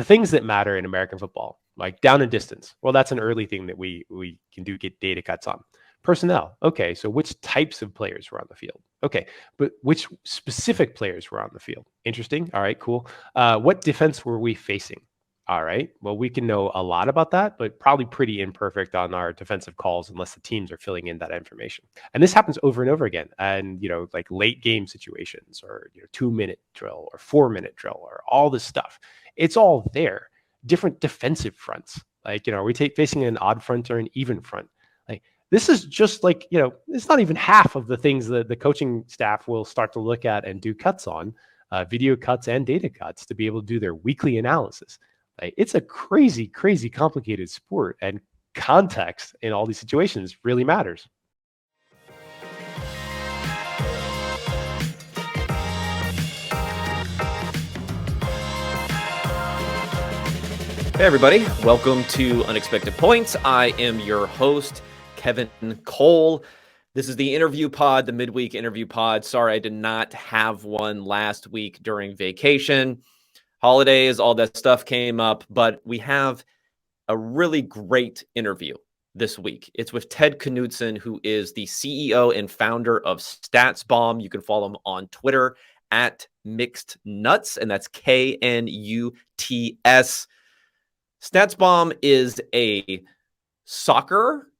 the things that matter in American football, like down and distance. Well, that's an early thing that we can get data cuts on. Personnel. Okay, so which types of players were on the field? Okay, but which specific players were on the field? Interesting. All right, cool. What defense were we facing? All right. Well, we can know a lot about that, but probably pretty imperfect on our defensive calls unless the teams are filling in that information. And this happens over and over again. And, like late game situations or 2-minute drill or 4-minute drill or all this stuff. It's all there. Different defensive fronts. Like, are we facing an odd front or an even front? Like, this is just like, it's not even half of the things that the coaching staff will start to look at and do cuts on, video cuts and data cuts to be able to do their weekly analysis. It's a crazy, crazy complicated sport, and context in all these situations really matters. Hey everybody, welcome to Unexpected Points. I am your host, Kevin Cole. This is the interview pod, the midweek interview pod. Sorry, I did not have one last week during vacation. Holidays, all that stuff came up, but we have a really great interview this week. It's with Ted Knutson, who is the CEO and founder of StatsBomb. You can follow him on Twitter at Mixed Nuts, and that's KNUTS. StatsBomb is a soccer,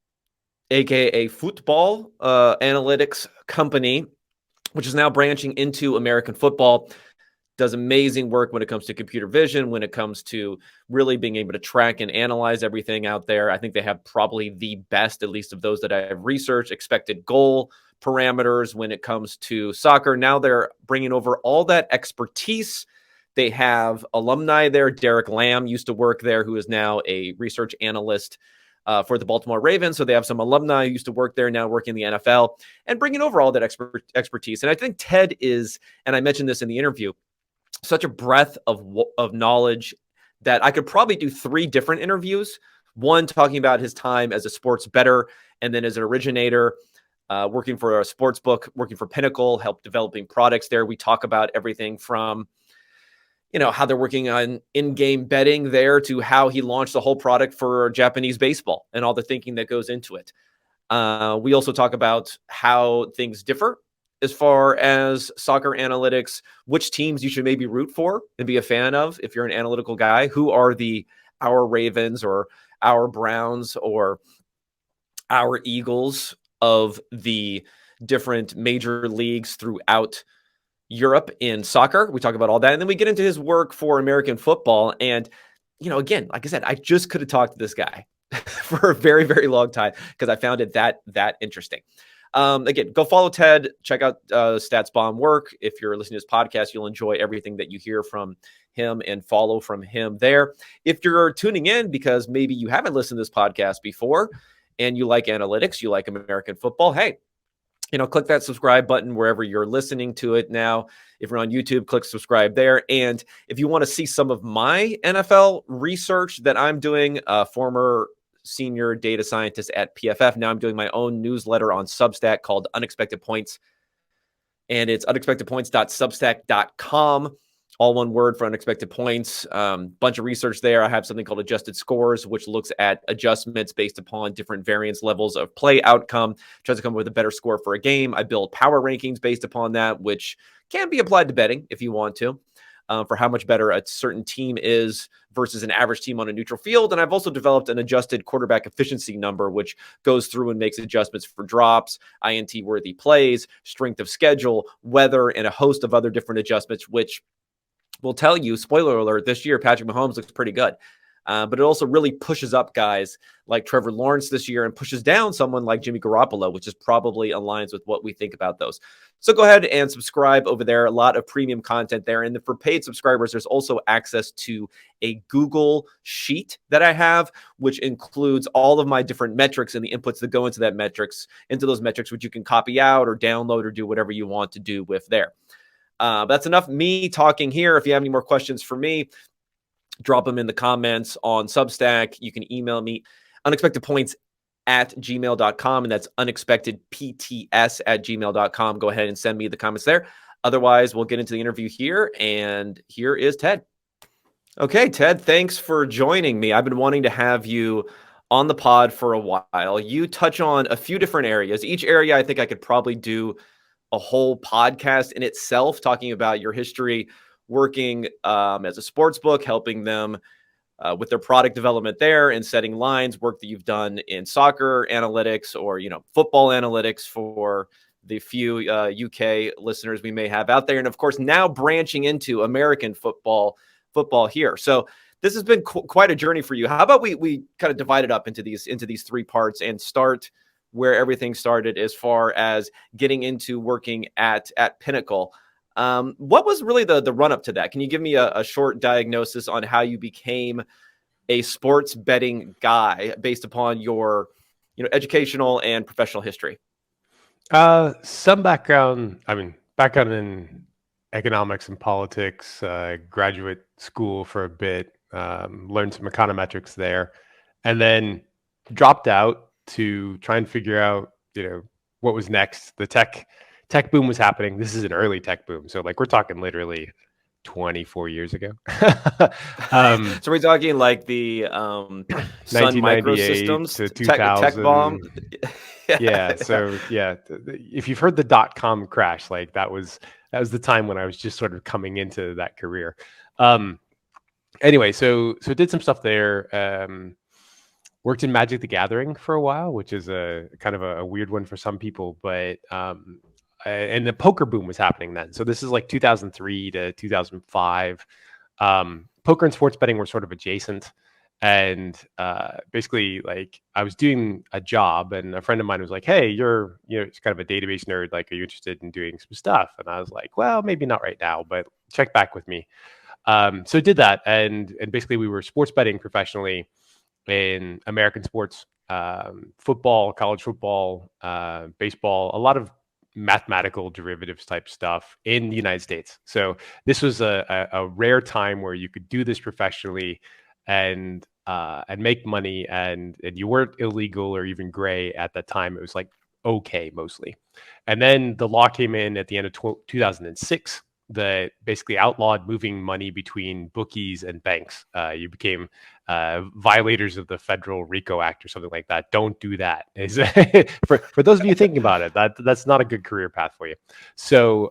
aka football, analytics company, which is now branching into American football. Does amazing work when it comes to computer vision, when it comes to really being able to track and analyze everything out there. I think they have probably the best, at least of those that I have researched, expected goal parameters when it comes to soccer. Now they're bringing over all that expertise. They have alumni there. Derek Lamb used to work there, who is now a research analyst for the Baltimore Ravens. So they have some alumni who used to work there, now working in the NFL, and bringing over all that expertise. And I think Ted is, and I mentioned this in the interview, such a breadth of knowledge that I could probably do 3 different interviews. One talking about his time as a sports bettor, and then as an originator, working for a sports book, working for Pinnacle, help developing products there. We talk about everything from, how they're working on in-game betting there to how he launched the whole product for Japanese baseball and all the thinking that goes into it. We also talk about how things differ as far as soccer analytics, which teams you should maybe root for and be a fan of if you're an analytical guy. Who are our Ravens or our Browns or our Eagles of the different major leagues throughout Europe in soccer? We talk about all that. And then we get into his work for American football. And, again, like I said, I just could have talked to this guy for a very, very long time because I found it that interesting. Again, go follow Ted, check out StatsBomb work. If you're listening to this podcast, you'll enjoy everything that you hear from him and follow from him there. If you're tuning in because maybe you haven't listened to this podcast before and you like analytics, you like American football, hey, click that subscribe button wherever you're listening to it now. If you're on YouTube, click subscribe there. And if you want to see some of my NFL research that I'm doing, former senior data scientist at PFF. Now I'm doing my own newsletter on Substack called Unexpected Points. And it's unexpectedpoints.substack.com. All one word for Unexpected Points. Bunch of research there. I have something called Adjusted Scores, which looks at adjustments based upon different variance levels of play outcome. Tries to come up with a better score for a game. I build power rankings based upon that, which can be applied to betting if you want to. For how much better a certain team is versus an average team on a neutral field. And I've also developed an adjusted quarterback efficiency number, which goes through and makes adjustments for drops, INT-worthy plays, strength of schedule, weather, and a host of other different adjustments, which will tell you, spoiler alert, this year Patrick Mahomes looks pretty good. But it also really pushes up guys like Trevor Lawrence this year and pushes down someone like Jimmy Garoppolo, which is probably aligns with what we think about those. So go ahead and subscribe over there. A lot of premium content there. And for paid subscribers, there's also access to a Google Sheet that I have, which includes all of my different metrics and the inputs that go into those metrics, which you can copy out or download or do whatever you want to do with there. That's enough me talking here. If you have any more questions for me, drop them in the comments on Substack. You can email me, unexpectedpoints@gmail.com, and that's unexpectedpts@gmail.com. Go ahead and send me the comments there. Otherwise, we'll get into the interview here, and here is Ted. Okay, Ted, thanks for joining me. I've been wanting to have you on the pod for a while. You touch on a few different areas. Each area, I think I could probably do a whole podcast in itself, talking about your history working as a sports book, helping them with their product development there and setting lines, work that you've done in soccer analytics or football analytics for the few UK listeners we may have out there, and of course now branching into American football here. So this has been quite a journey for you. How about we kind of divide it up into these three parts and start where everything started as far as getting into working at Pinnacle. What was really the run up to that? Can you give me a short diagnosis on how you became a sports betting guy based upon your educational and professional history? Some background. I mean, background in economics and politics. Graduate school for a bit. Learned some econometrics there, and then dropped out to try and figure out, what was next. The tech boom was happening. This is an early tech boom, so like we're talking literally 24 years ago. So we're talking like the Sun 1998 Microsystems to tech bomb. 2000. Yeah. So yeah, if you've heard the .com crash, like that was the time when I was just sort of coming into that career. Anyway, so did some stuff there. Worked in Magic the Gathering for a while, which is a kind of a weird one for some people, but and the poker boom was happening then. So this is like 2003 to 2005. Poker and sports betting were sort of adjacent. And basically, like I was doing a job, and a friend of mine was like, "Hey, you're kind of a database nerd. Like, are you interested in doing some stuff?" And I was like, "Well, maybe not right now, but check back with me." So I did that, and basically we were sports betting professionally in American sports, football, college football, baseball, a lot of mathematical derivatives type stuff in the United States. So this was a rare time where you could do this professionally and make money, and you weren't illegal or even gray at that time. It was like okay mostly. And then the law came in at the end of 2006 that basically outlawed moving money between bookies and banks. You became violators of the federal RICO Act or something like that. Don't do that. For those of you thinking about it, that's not a good career path for you. So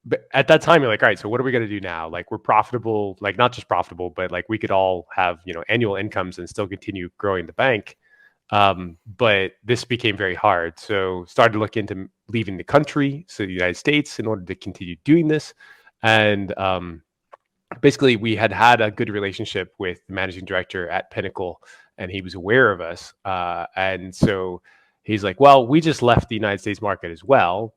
but at that time, you're like, all right, so what are we going to do now? Like we're profitable, like not just profitable, but like we could all have annual incomes and still continue growing the bank. But this became very hard. So started to look into leaving the country, so the United States, in order to continue doing this. And basically, we had a good relationship with the managing director at Pinnacle, and he was aware of us. And so he's like, well, we just left the United States market as well.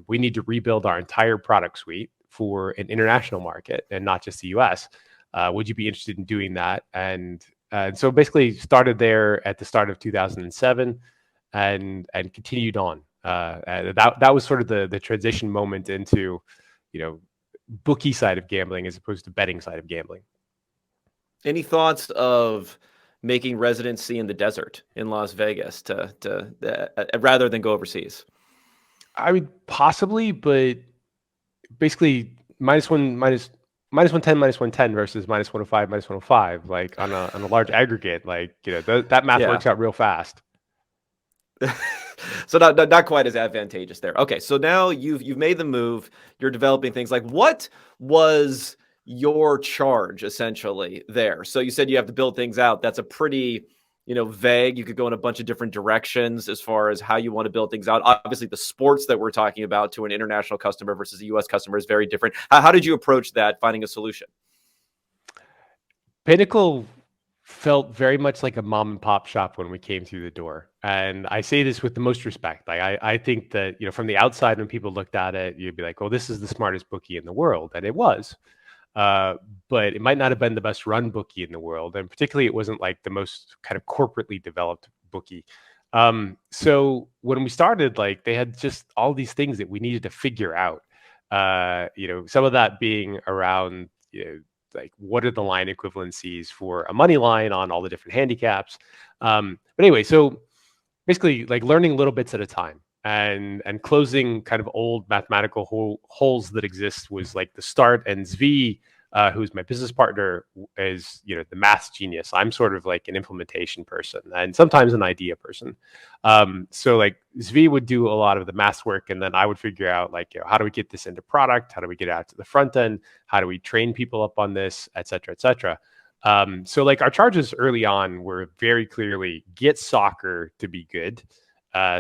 We need to rebuild our entire product suite for an international market and not just the US. Would you be interested in doing that? And so basically started there at the start of 2007 and continued on. That was sort of the transition moment into, bookie side of gambling as opposed to betting side of gambling. Any thoughts of making residency in the desert in Las Vegas to rather than go overseas? I would possibly, but basically -1, -110, -110 versus -105, -105, like on a large aggregate, like that math works out real fast. So not quite as advantageous there. Okay, so now you've made the move. You're developing things. Like, what was your charge essentially there? So you said you have to build things out. That's a pretty vague. You could go in a bunch of different directions as far as how you want to build things out. Obviously, the sports that we're talking about to an international customer versus a U.S. customer is very different. How did you approach that, finding a solution? Pinnacle felt very much like a mom and pop shop when we came through the door. And I say this with the most respect. Like I think that, from the outside, when people looked at it, you'd be like, well, this is the smartest bookie in the world. And it was. But it might not have been the best run bookie in the world. And particularly, it wasn't like the most kind of corporately developed bookie. So when we started, like they had just all these things that we needed to figure out. Some of that being around, like what are the line equivalencies for a money line on all the different handicaps. But anyway, so basically like learning little bits at a time and closing kind of old mathematical holes that exist was like the start and zv who's my business partner, is the math genius. I'm sort of like an implementation person and sometimes an idea person. So like Zvi would do a lot of the math work, and then I would figure out like how do we get this into product? How do we get it out to the front end? How do we train people up on this, et cetera, et cetera. So like our charges early on were very clearly get soccer to be good.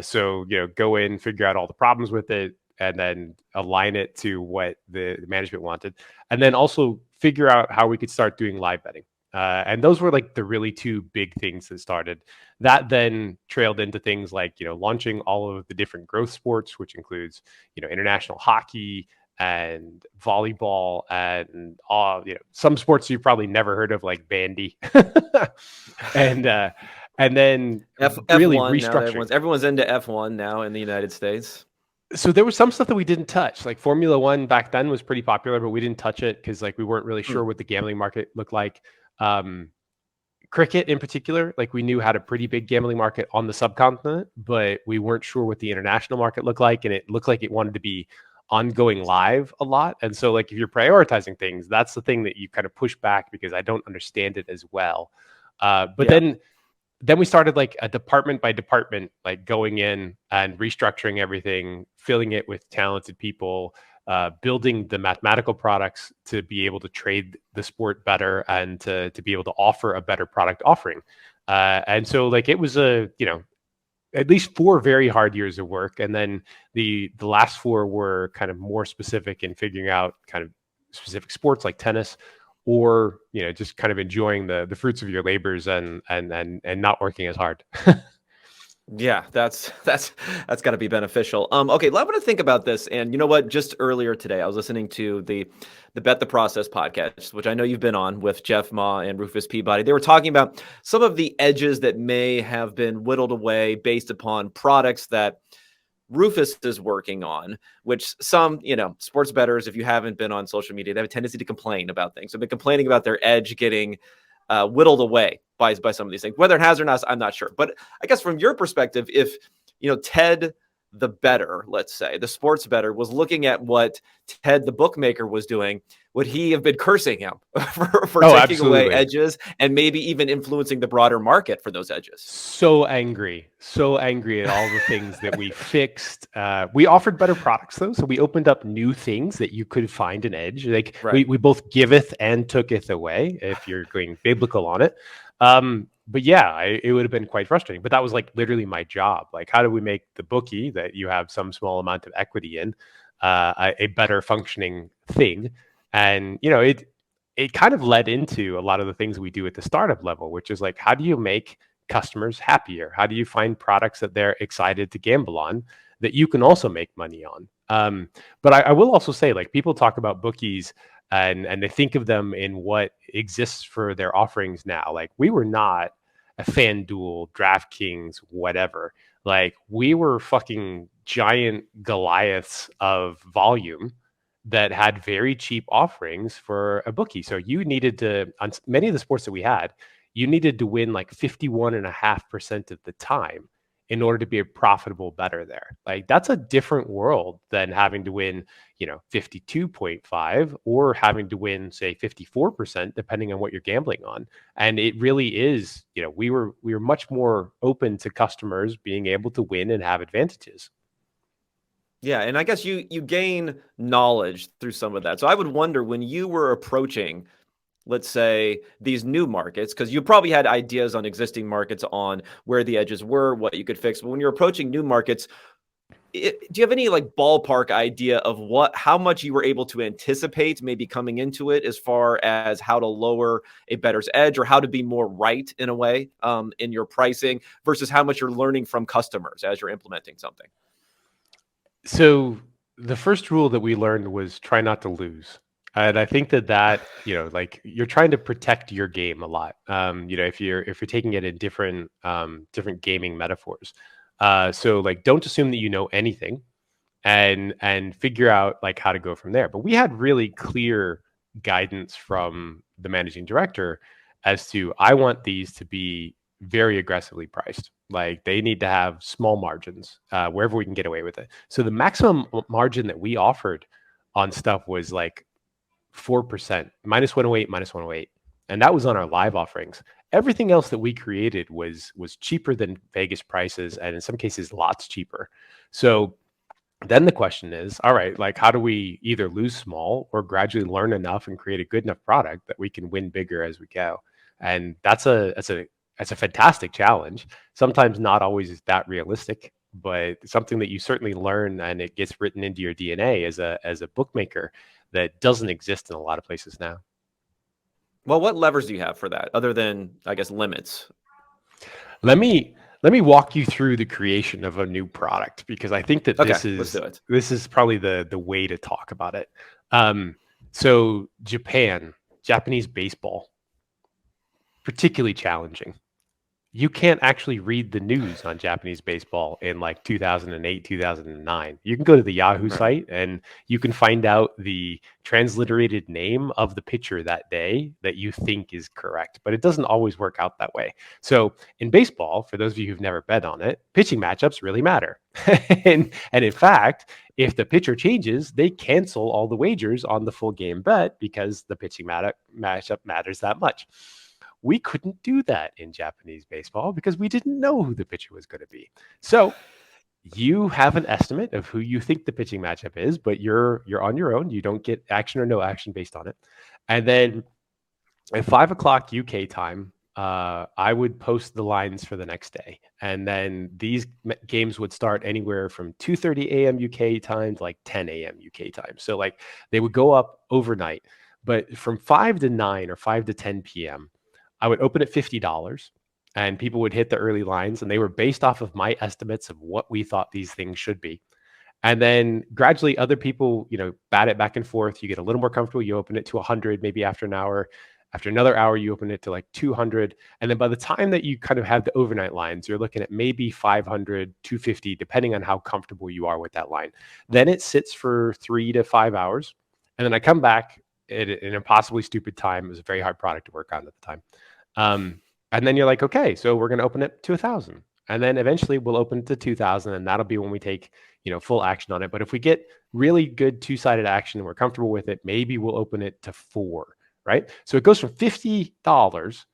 So go in, figure out all the problems with it, and then align it to what the management wanted, and then also figure out how we could start doing live betting. And those were like the really two big things that started. That then trailed into things like launching all of the different growth sports, which includes international hockey and volleyball and all some sports you've probably never heard of like bandy, and then really F1 now. restructuring. Everyone's into F1 now in the United States. So there was some stuff that we didn't touch. Like Formula One back then was pretty popular, but we didn't touch it because like we weren't really sure what the gambling market looked like. Cricket in particular, like we knew had a pretty big gambling market on the subcontinent, but we weren't sure what the international market looked like, and it looked like it wanted to be ongoing live a lot. And so like if you're prioritizing things, that's the thing that you kind of push back because I don't understand it as well. But then we started like a department by department, like going in and restructuring everything, filling it with talented people, building the mathematical products to be able to trade the sport better and to be able to offer a better product offering. And so like it was at least 4 very hard years of work. And then the last 4 were kind of more specific in figuring out kind of specific sports like tennis, or just kind of enjoying the fruits of your labors and not working as hard. Yeah, that's got to be beneficial. Okay, well, I want to think about this. And you know what? Just earlier today, I was listening to the Bet the Process podcast, which I know you've been on with Jeff Ma and Rufus Peabody. They were talking about some of the edges that may have been whittled away based upon products that Rufus is working on, which some, sports bettors, if you haven't been on social media, they have a tendency to complain about things. They've been complaining about their edge getting whittled away by some of these things. Whether it has or not, I'm not sure. But I guess from your perspective, if, Ted the bettor, let's say, the sports bettor was looking at what Ted the bookmaker was doing, would he have been cursing him for taking absolutely. away edges and maybe even influencing the broader market for those edges? So angry at all the things that we fixed. We offered better products though. So we opened up new things that you could find an edge. Like we both giveth and tooketh away, if you're going biblical on it. But yeah, it would have been quite frustrating, but that was like literally my job. Like, how do we make the bookie that you have some small amount of equity in, a better functioning thing? And, it kind of led into a lot of the things we do at the startup level, which is like, how do you make customers happier? How do you find products that they're excited to gamble on that you can also make money on? But I will also say, like, people talk about bookies and they think of them in what exists for their offerings now. Like, we were not a FanDuel, DraftKings, whatever. Like, we were fucking giant Goliaths of volume that had very cheap offerings for a bookie. So you needed to, on many of the sports that we had, you needed to win like 51.5% of the time in order to be a profitable bettor there. Like, that's a different world than having to win, 52.5 or having to win, say, 54%, depending on what you're gambling on. And it really is, we were much more open to customers being able to win and have advantages. Yeah, and I guess you gain knowledge through some of that. So I would wonder, when you were approaching, let's say, these new markets, because you probably had ideas on existing markets on where the edges were, what you could fix. But when you're approaching new markets, do you have any like ballpark idea of how much you were able to anticipate maybe coming into it, as far as how to lower a bettor's edge or how to be more right in a way in your pricing versus how much you're learning from customers as you're implementing something? So the first rule that we learned was try not to lose. And I think that like, you're trying to protect your game a lot. If you're taking it in different gaming metaphors. So like, don't assume that you know anything, and figure out like how to go from there. But we had really clear guidance from the managing director as to, I want these to be very aggressively priced. Like, they need to have small margins wherever we can get away with it. So the maximum margin that we offered on stuff was like 4%, minus 108, minus 108. And that was on our live offerings. Everything else that we created was cheaper than Vegas prices, and in some cases, lots cheaper. So then the question is, all right, like how do we either lose small or gradually learn enough and create a good enough product that we can win bigger as we go? And that's a fantastic challenge. Sometimes not always that realistic, but something that you certainly learn and it gets written into your DNA as a bookmaker that doesn't exist in a lot of places now. Well, what levers do you have for that other than, I guess, limits? Let me walk you through the creation of a new product because I think that Okay, let's do it. this is probably the way to talk about it. So Japanese baseball, particularly challenging. You can't actually read the news on Japanese baseball in like 2008, 2009. You can go to the Yahoo Right. site and you can find out the transliterated name of the pitcher that day that you think is correct, but it doesn't always work out that way. So in baseball, for those of you who've never bet on it, pitching matchups really matter. and in fact, if the pitcher changes, they cancel all the wagers on the full game bet because the pitching matchup matters that much. We couldn't do that in Japanese baseball because we didn't know who the pitcher was going to be. So you have an estimate of who you think the pitching matchup is, but you're on your own. You don't get action or no action based on it. And then at 5 o'clock UK time, I would post the lines for the next day, and then these games would start anywhere from 2:30 a.m. UK time to like 10 a.m. UK time. So like they would go up overnight, but from 5 to 9 or 5 to 10 p.m. I would open at $50 and people would hit the early lines and they were based off of my estimates of what we thought these things should be. And then gradually other people, bat it back and forth. You get a little more comfortable. You open it to 100, maybe after an hour. After another hour, you open it to like 200. And then by the time that you kind of have the overnight lines, you're looking at maybe 500, 250, depending on how comfortable you are with that line. Then it sits for 3 to 5 hours. And then I come back at an impossibly stupid time. It was a very hard product to work on at the time. And then you're like, okay, so we're going to open it to 1,000. And then eventually we'll open it to 2,000. And that'll be when we take, full action on it. But if we get really good two-sided action and we're comfortable with it, maybe we'll open it to 4, right? So it goes from $50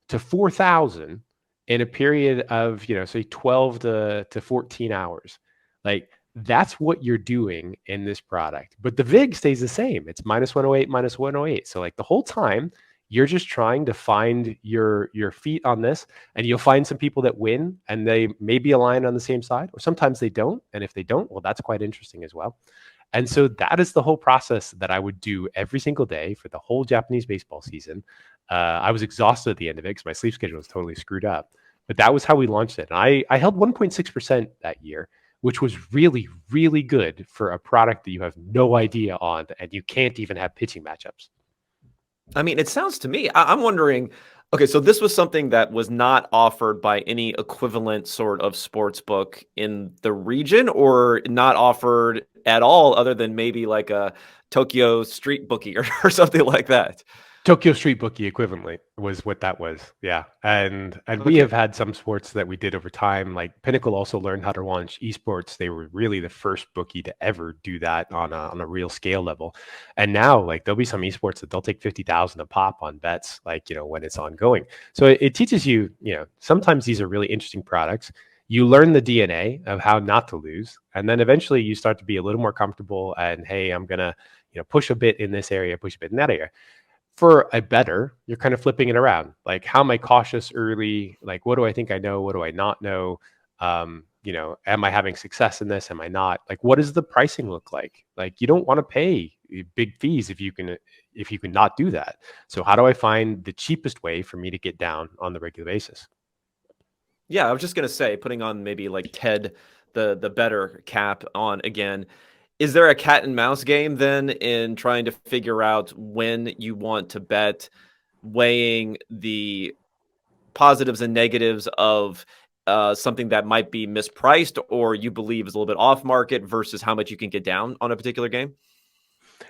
to 4,000 in a period of, say 12 to 14 hours. Like that's what you're doing in this product. But the VIG stays the same. It's minus 108, minus 108. So like the whole time, you're just trying to find your feet on this, and you'll find some people that win and they maybe align on the same side, or sometimes they don't. And if they don't, well, that's quite interesting as well. And so that is the whole process that I would do every single day for the whole Japanese baseball season. I was exhausted at the end of it because my sleep schedule was totally screwed up. But that was how we launched it. And I held 1.6% that year, which was really, really good for a product that you have no idea on and you can't even have pitching matchups. I mean, it sounds to me, I'm wondering, okay, so this was something that was not offered by any equivalent sort of sports book in the region, or not offered at all other than maybe like a Tokyo Street Bookie or something like that. Tokyo Street Bookie equivalently was what that was. Yeah. And we have had some sports that we did over time. Like Pinnacle also learned how to launch esports. They were really the first bookie to ever do that on a real scale level. And now like there'll be some esports that they'll take 50,000 a pop on bets, like, when it's ongoing. So it teaches you, sometimes these are really interesting products. You learn the DNA of how not to lose. And then eventually you start to be a little more comfortable and, hey, I'm going to, push a bit in this area, push a bit in that area. For a bettor, you're kind of flipping it around. Like, how am I cautious early? Like, what do I think I know? What do I not know? Am I having success in this? Am I not? Like, what does the pricing look like? Like, you don't want to pay big fees if you can not do that. So how do I find the cheapest way for me to get down on the regular basis? Yeah, I was just gonna say, putting on maybe like Ted, the bettor cap on again. Is there a cat and mouse game then in trying to figure out when you want to bet, weighing the positives and negatives of something that might be mispriced or you believe is a little bit off market versus how much you can get down on a particular game?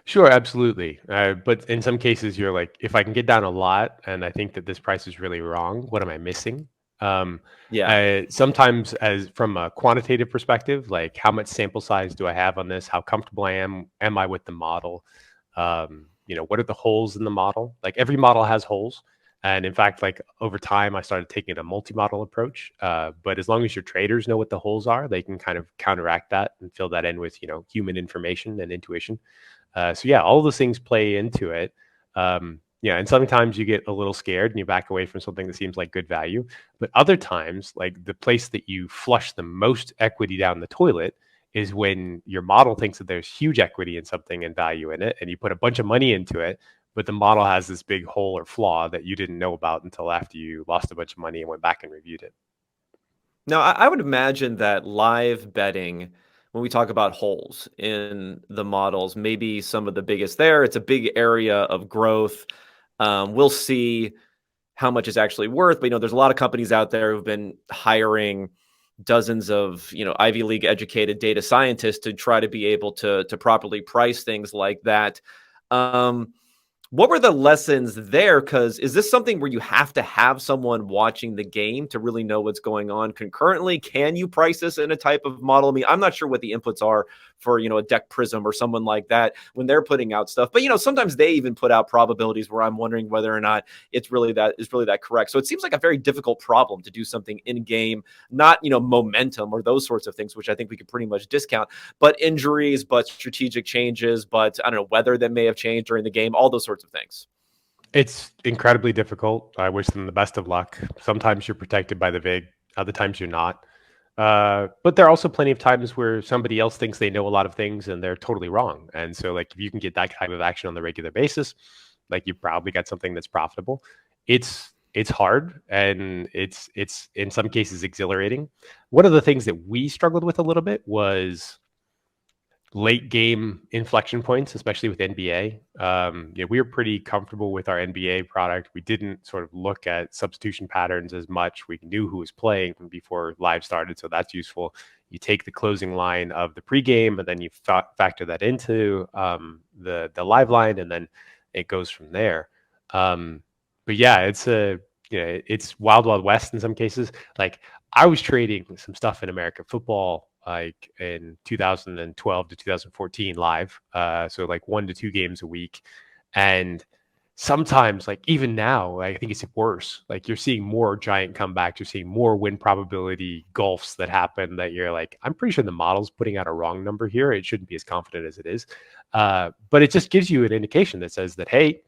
Sure, absolutely. But in some cases, you're like, if I can get down a lot and I think that this price is really wrong, what am I missing? Um, Yeah. Sometimes, as from a quantitative perspective, like how much sample size do I have on this? How comfortable am I with the model? what are the holes in the model? Like every model has holes. And in fact, like over time, I started taking a multi-model approach. But as long as your traders know what the holes are, they can kind of counteract that and fill that in with, human information and intuition. So yeah, all of those things play into it. Yeah, and sometimes you get a little scared and you back away from something that seems like good value. But other times, like the place that you flush the most equity down the toilet is when your model thinks that there's huge equity in something and value in it, and you put a bunch of money into it, but the model has this big hole or flaw that you didn't know about until after you lost a bunch of money and went back and reviewed it. Now, I would imagine that live betting, when we talk about holes in the models, maybe some of the biggest there. It's a big area of growth. We'll see how much it's actually worth. But there's a lot of companies out there who've been hiring dozens of Ivy League educated data scientists to try to be able to properly price things like that. What were the lessons there? Because is this something where you have to have someone watching the game to really know what's going on concurrently? Can you price this in a type of model? I mean, I'm not sure what the inputs are for, a Deck Prism or someone like that when they're putting out stuff. But, sometimes they even put out probabilities where I'm wondering whether or not it's really that correct. So it seems like a very difficult problem to do something in game, not, momentum or those sorts of things, which I think we could pretty much discount, but injuries, but strategic changes, but I don't know, weather that may have changed during the game, all those sorts of things. It's incredibly difficult. I wish them the best of luck. Sometimes you're protected by the VIG, other times you're not. But there are also plenty of times where somebody else thinks they know a lot of things and they're totally wrong. And so, like, if you can get that type of action on the regular basis, like you probably got something that's profitable. It's hard and it's in some cases exhilarating. One of the things that we struggled with a little bit was late game inflection points, especially with NBA. We were pretty comfortable with our NBA product. We didn't sort of look at substitution patterns as much. We knew who was playing from before live started, so that's useful. You take the closing line of the pregame, and then you factor that into the live line, and then it goes from there. But yeah, it's wild, wild west in some cases. Like I was trading some stuff in American football like in 2012 to 2014 live. So like 1 to 2 games a week. And sometimes like even now, like, I think it's worse. Like you're seeing more giant comebacks, you're seeing more win probability gulfs that happen that you're like, I'm pretty sure the model's putting out a wrong number here. It shouldn't be as confident as it is. But it just gives you an indication that says that, hey,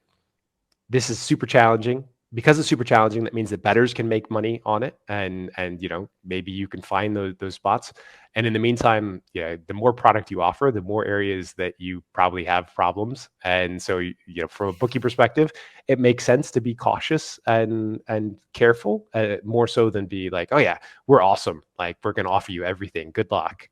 this is super challenging. Because it's super challenging, that means that bettors can make money on it, and maybe you can find those spots. And in the meantime, the more product you offer, the more areas that you probably have problems. And so from a bookie perspective, it makes sense to be cautious and careful, more so than be like, oh yeah, we're awesome, like we're going to offer you everything, good luck.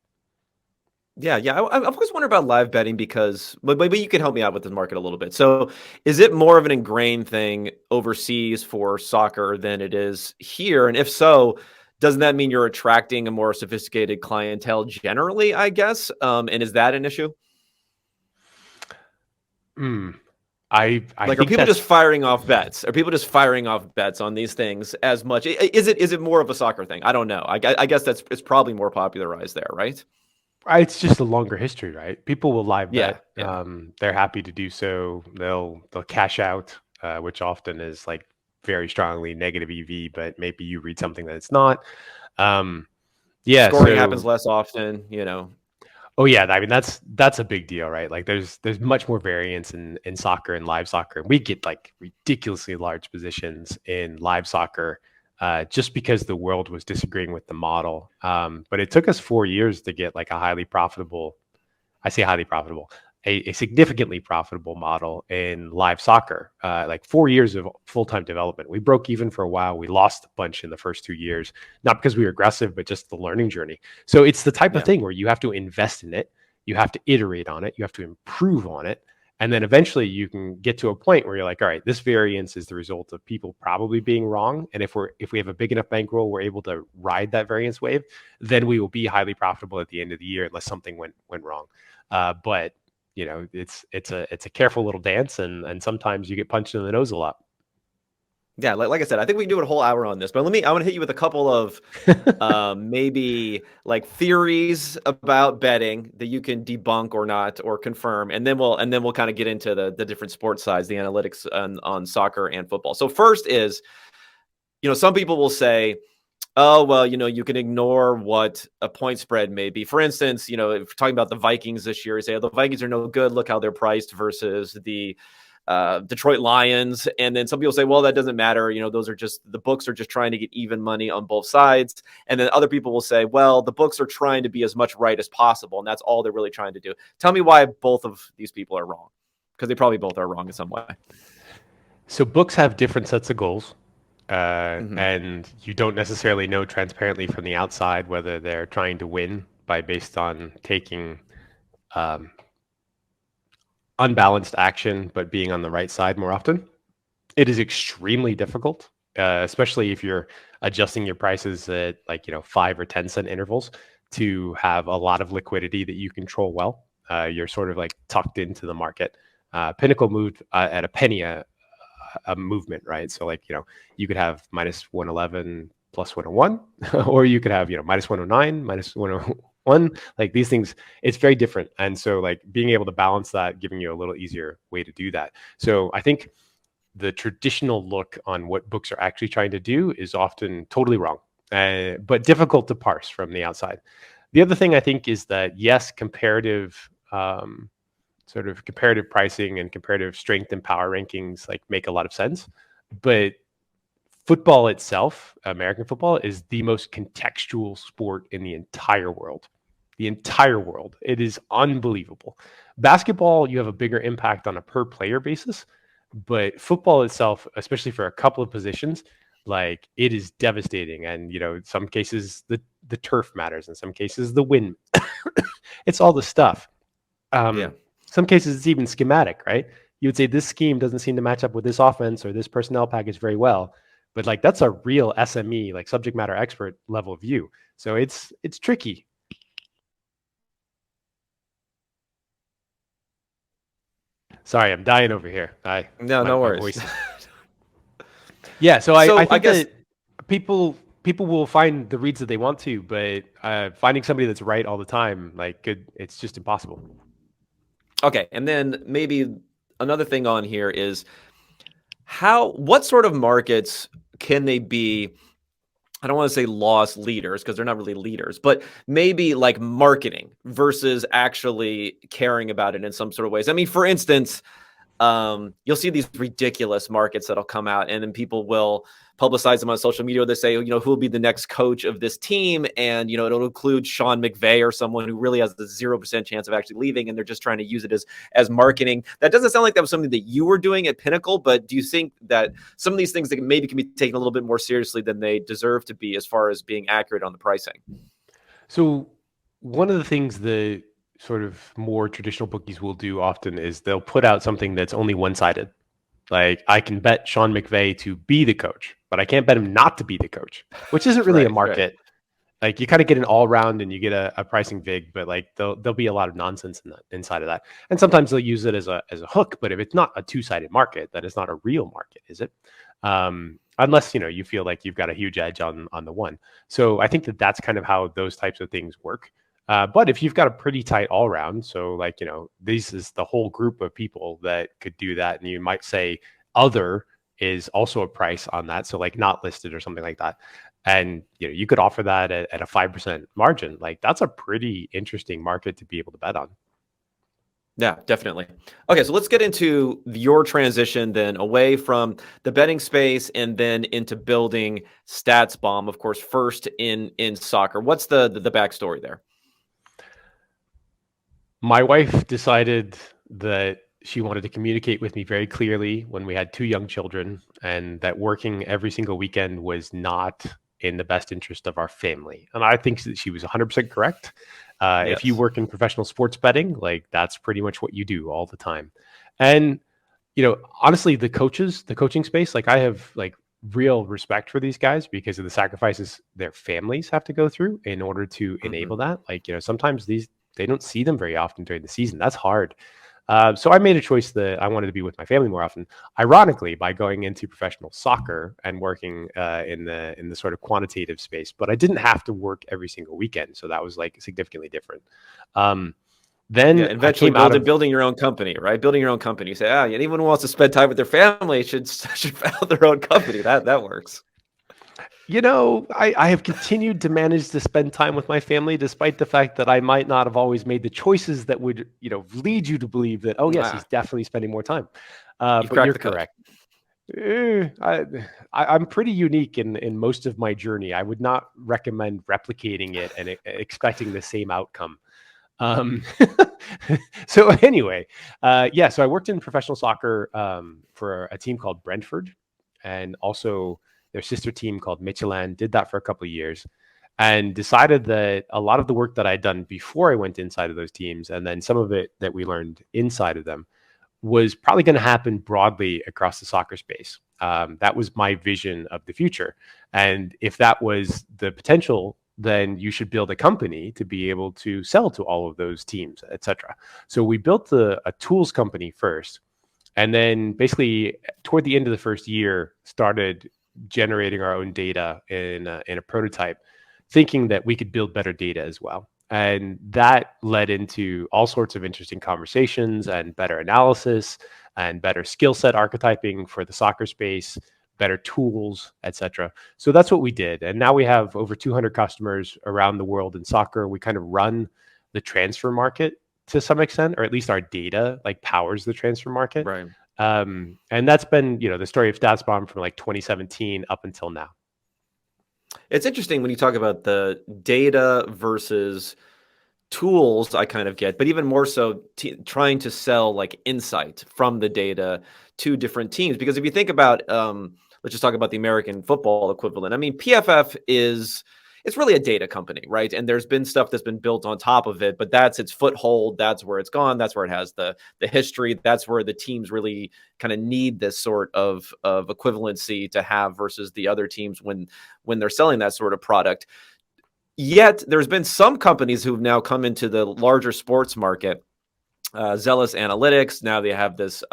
Yeah. I've always wondered about live betting because, but maybe you can help me out with the market a little bit. So, is it more of an ingrained thing overseas for soccer than it is here? And if so, doesn't that mean you're attracting a more sophisticated clientele generally, I guess? And is that an issue? I Like, are think people just that's firing off bets? Are people just firing off bets on these things as much? Is it more of a soccer thing? I don't know. I guess it's probably more popularized there, right? it's just a longer history, right? People will live Yeah. bet. Yeah. They're happy to do so. They'll cash out, which often is like very strongly negative EV, but maybe you read something that it's not. Um, yeah. Scoring happens So, less often. oh yeah, I mean that's a big deal, right? Like there's much more variance in soccer and live soccer. We get like ridiculously large positions in live soccer. Just because the world was disagreeing with the model. But it took us 4 years to get like a highly profitable, I say highly profitable, a significantly profitable model in live soccer. Like 4 years of full-time development. We broke even for a while. We lost a bunch in the first 2 years, not because we were aggressive, but just the learning journey. So it's the type of Yeah. thing where you have to invest in it, you have to iterate on it, you have to improve on it. And then eventually you can get to a point where you're like, all right, this variance is the result of people probably being wrong. And if we have a big enough bankroll, we're able to ride that variance wave, then we will be highly profitable at the end of the year unless something went wrong. But it's a careful little dance, and sometimes you get punched in the nose a lot. Yeah, like I said, I think we can do a whole hour on this, but I want to hit you with a couple of maybe like theories about betting that you can debunk or not or confirm, and then we'll kind of get into the different sports sides, the analytics on soccer and football. So first is, some people will say, oh, well, you can ignore what a point spread may be. For instance, if we're talking about the Vikings this year, you say, oh, the Vikings are no good. Look how they're priced versus the Detroit Lions. And then some people say, well, that doesn't matter. Those are just, the books are just trying to get even money on both sides. And then other people will say, well, the books are trying to be as much right as possible. And that's all they're really trying to do. Tell me why both of these people are wrong, because they probably both are wrong in some way. So books have different sets of goals. Mm-hmm. And you don't necessarily know transparently from the outside whether they're trying to win based on taking unbalanced action, but being on the right side more often. It is extremely difficult, especially if you're adjusting your prices at 5 or 10 cent intervals to have a lot of liquidity that you control well. You're sort of like tucked into the market. Pinnacle moved at a penny a movement, right? So you could have minus 111 plus 101, or you could have minus 109 minus 101. Like these things, it's very different. And so being able to balance that, giving you a little easier way to do that. So I think the traditional look on what books are actually trying to do is often totally wrong, but difficult to parse from the outside. The other thing I think is that yes, comparative sort of comparative pricing and comparative strength and power rankings make a lot of sense, but football itself, American football, is the most contextual sport in the entire world. The entire world. It is unbelievable. Basketball, you have a bigger impact on a per player basis, but football itself, especially for a couple of positions, it is devastating. And in some cases the turf matters, in some cases the wind. It's all the stuff. Yeah. Some cases it's even schematic, right? You would say this scheme doesn't seem to match up with this offense or this personnel package very well, but that's a real SME, subject matter expert level view. So it's tricky. Sorry, I'm dying over here. No, no My worries. voice. Yeah, so So I I think guess that people will find the reads that they want to, but finding somebody that's right all the time, it's just impossible. Okay, and then maybe another thing on here is what sort of markets can they be? I don't want to say loss leaders because they're not really leaders, but maybe like marketing versus actually caring about it in some sort of ways. I mean, for instance, you'll see these ridiculous markets that'll come out, and then people will publicize them on social media. They say, who will be the next coach of this team, and it'll include Sean McVay or someone who really has the 0% chance of actually leaving, and they're just trying to use it as marketing. That doesn't sound like that was something that you were doing at Pinnacle, but do you think that some of these things that maybe can be taken a little bit more seriously than they deserve to be as far as being accurate on the pricing? So one of the things the sort of more traditional bookies will do often is they'll put out something that's only one-sided. I can bet Sean McVay to be the coach, but I can't bet him not to be the coach, which isn't really a market. Right. You kind of get an all round and you get a pricing vig, but there'll be a lot of nonsense inside of that. And sometimes they'll use it as a hook, but if it's not a two-sided market, that is not a real market, is it? Unless, you feel like you've got a huge edge on the one. So I think that's kind of how those types of things work. But if you've got a pretty tight all round, so this is the whole group of people that could do that. And you might say other is also a price on that. So not listed or something like that. And you could offer that at a 5% margin. That's a pretty interesting market to be able to bet on. Yeah, definitely. Okay, so let's get into your transition then away from the betting space and then into building StatsBomb, of course, first in soccer. What's the backstory there? My wife decided that she wanted to communicate with me very clearly when we had 2 young children, and that working every single weekend was not in the best interest of our family. And I think that she was 100% correct. If you work in professional sports betting, that's pretty much what you do all the time. And, honestly, the coaching space, I have real respect for these guys because of the sacrifices their families have to go through in order to enable that. Sometimes they don't see them very often during the season. That's hard. So I made a choice that I wanted to be with my family more often. Ironically, by going into professional soccer and working in the sort of quantitative space, but I didn't have to work every single weekend, so that was like significantly different. Um, Yeah, then I eventually came out of building your own company, right? Building your own company. You say, anyone who wants to spend time with their family should found their own company. That works. I have continued to manage to spend time with my family, despite the fact that I might not have always made the choices that would, lead you to believe that, oh, yes, he's definitely spending more time. You've But cracked you're the code. correct. I'm pretty unique in most of my journey. I would not recommend replicating it and expecting the same outcome. Um, so anyway, so I worked in professional soccer for a team called Brentford, and also their sister team called Michelin. Did that for a couple of years, and decided that a lot of the work that I'd done before I went inside of those teams, and then some of it that we learned inside of them, was probably going to happen broadly across the soccer space. That was my vision of the future, and if that was the potential, then you should build a company to be able to sell to all of those teams, etc. So we built a tools company first, and then basically toward the end of the first year started generating our own data in a prototype, thinking that we could build better data as well. And that led into all sorts of interesting conversations and better analysis and better skill set archetyping for the soccer space, better tools, etc. So that's what we did. And now we have over 200 customers around the world in soccer. We kind of run the transfer market to some extent, or at least our data like powers the transfer market. Right. And that's been, the story of StatsBomb from like 2017 up until now. It's interesting when you talk about the data versus tools. I kind of get, but even more so trying to sell like insight from the data to different teams. Because if you think about, let's just talk about the American football equivalent. I mean, PFF it's really a data company, right? And there's been stuff that's been built on top of it, but that's its foothold. That's where it's gone. That's where it has the history. That's where the teams really kind of need this sort of equivalency to have versus the other teams when they're selling that sort of product. Yet there's been some companies who've now come into the larger sports market. Zealous Analytics. Now they have this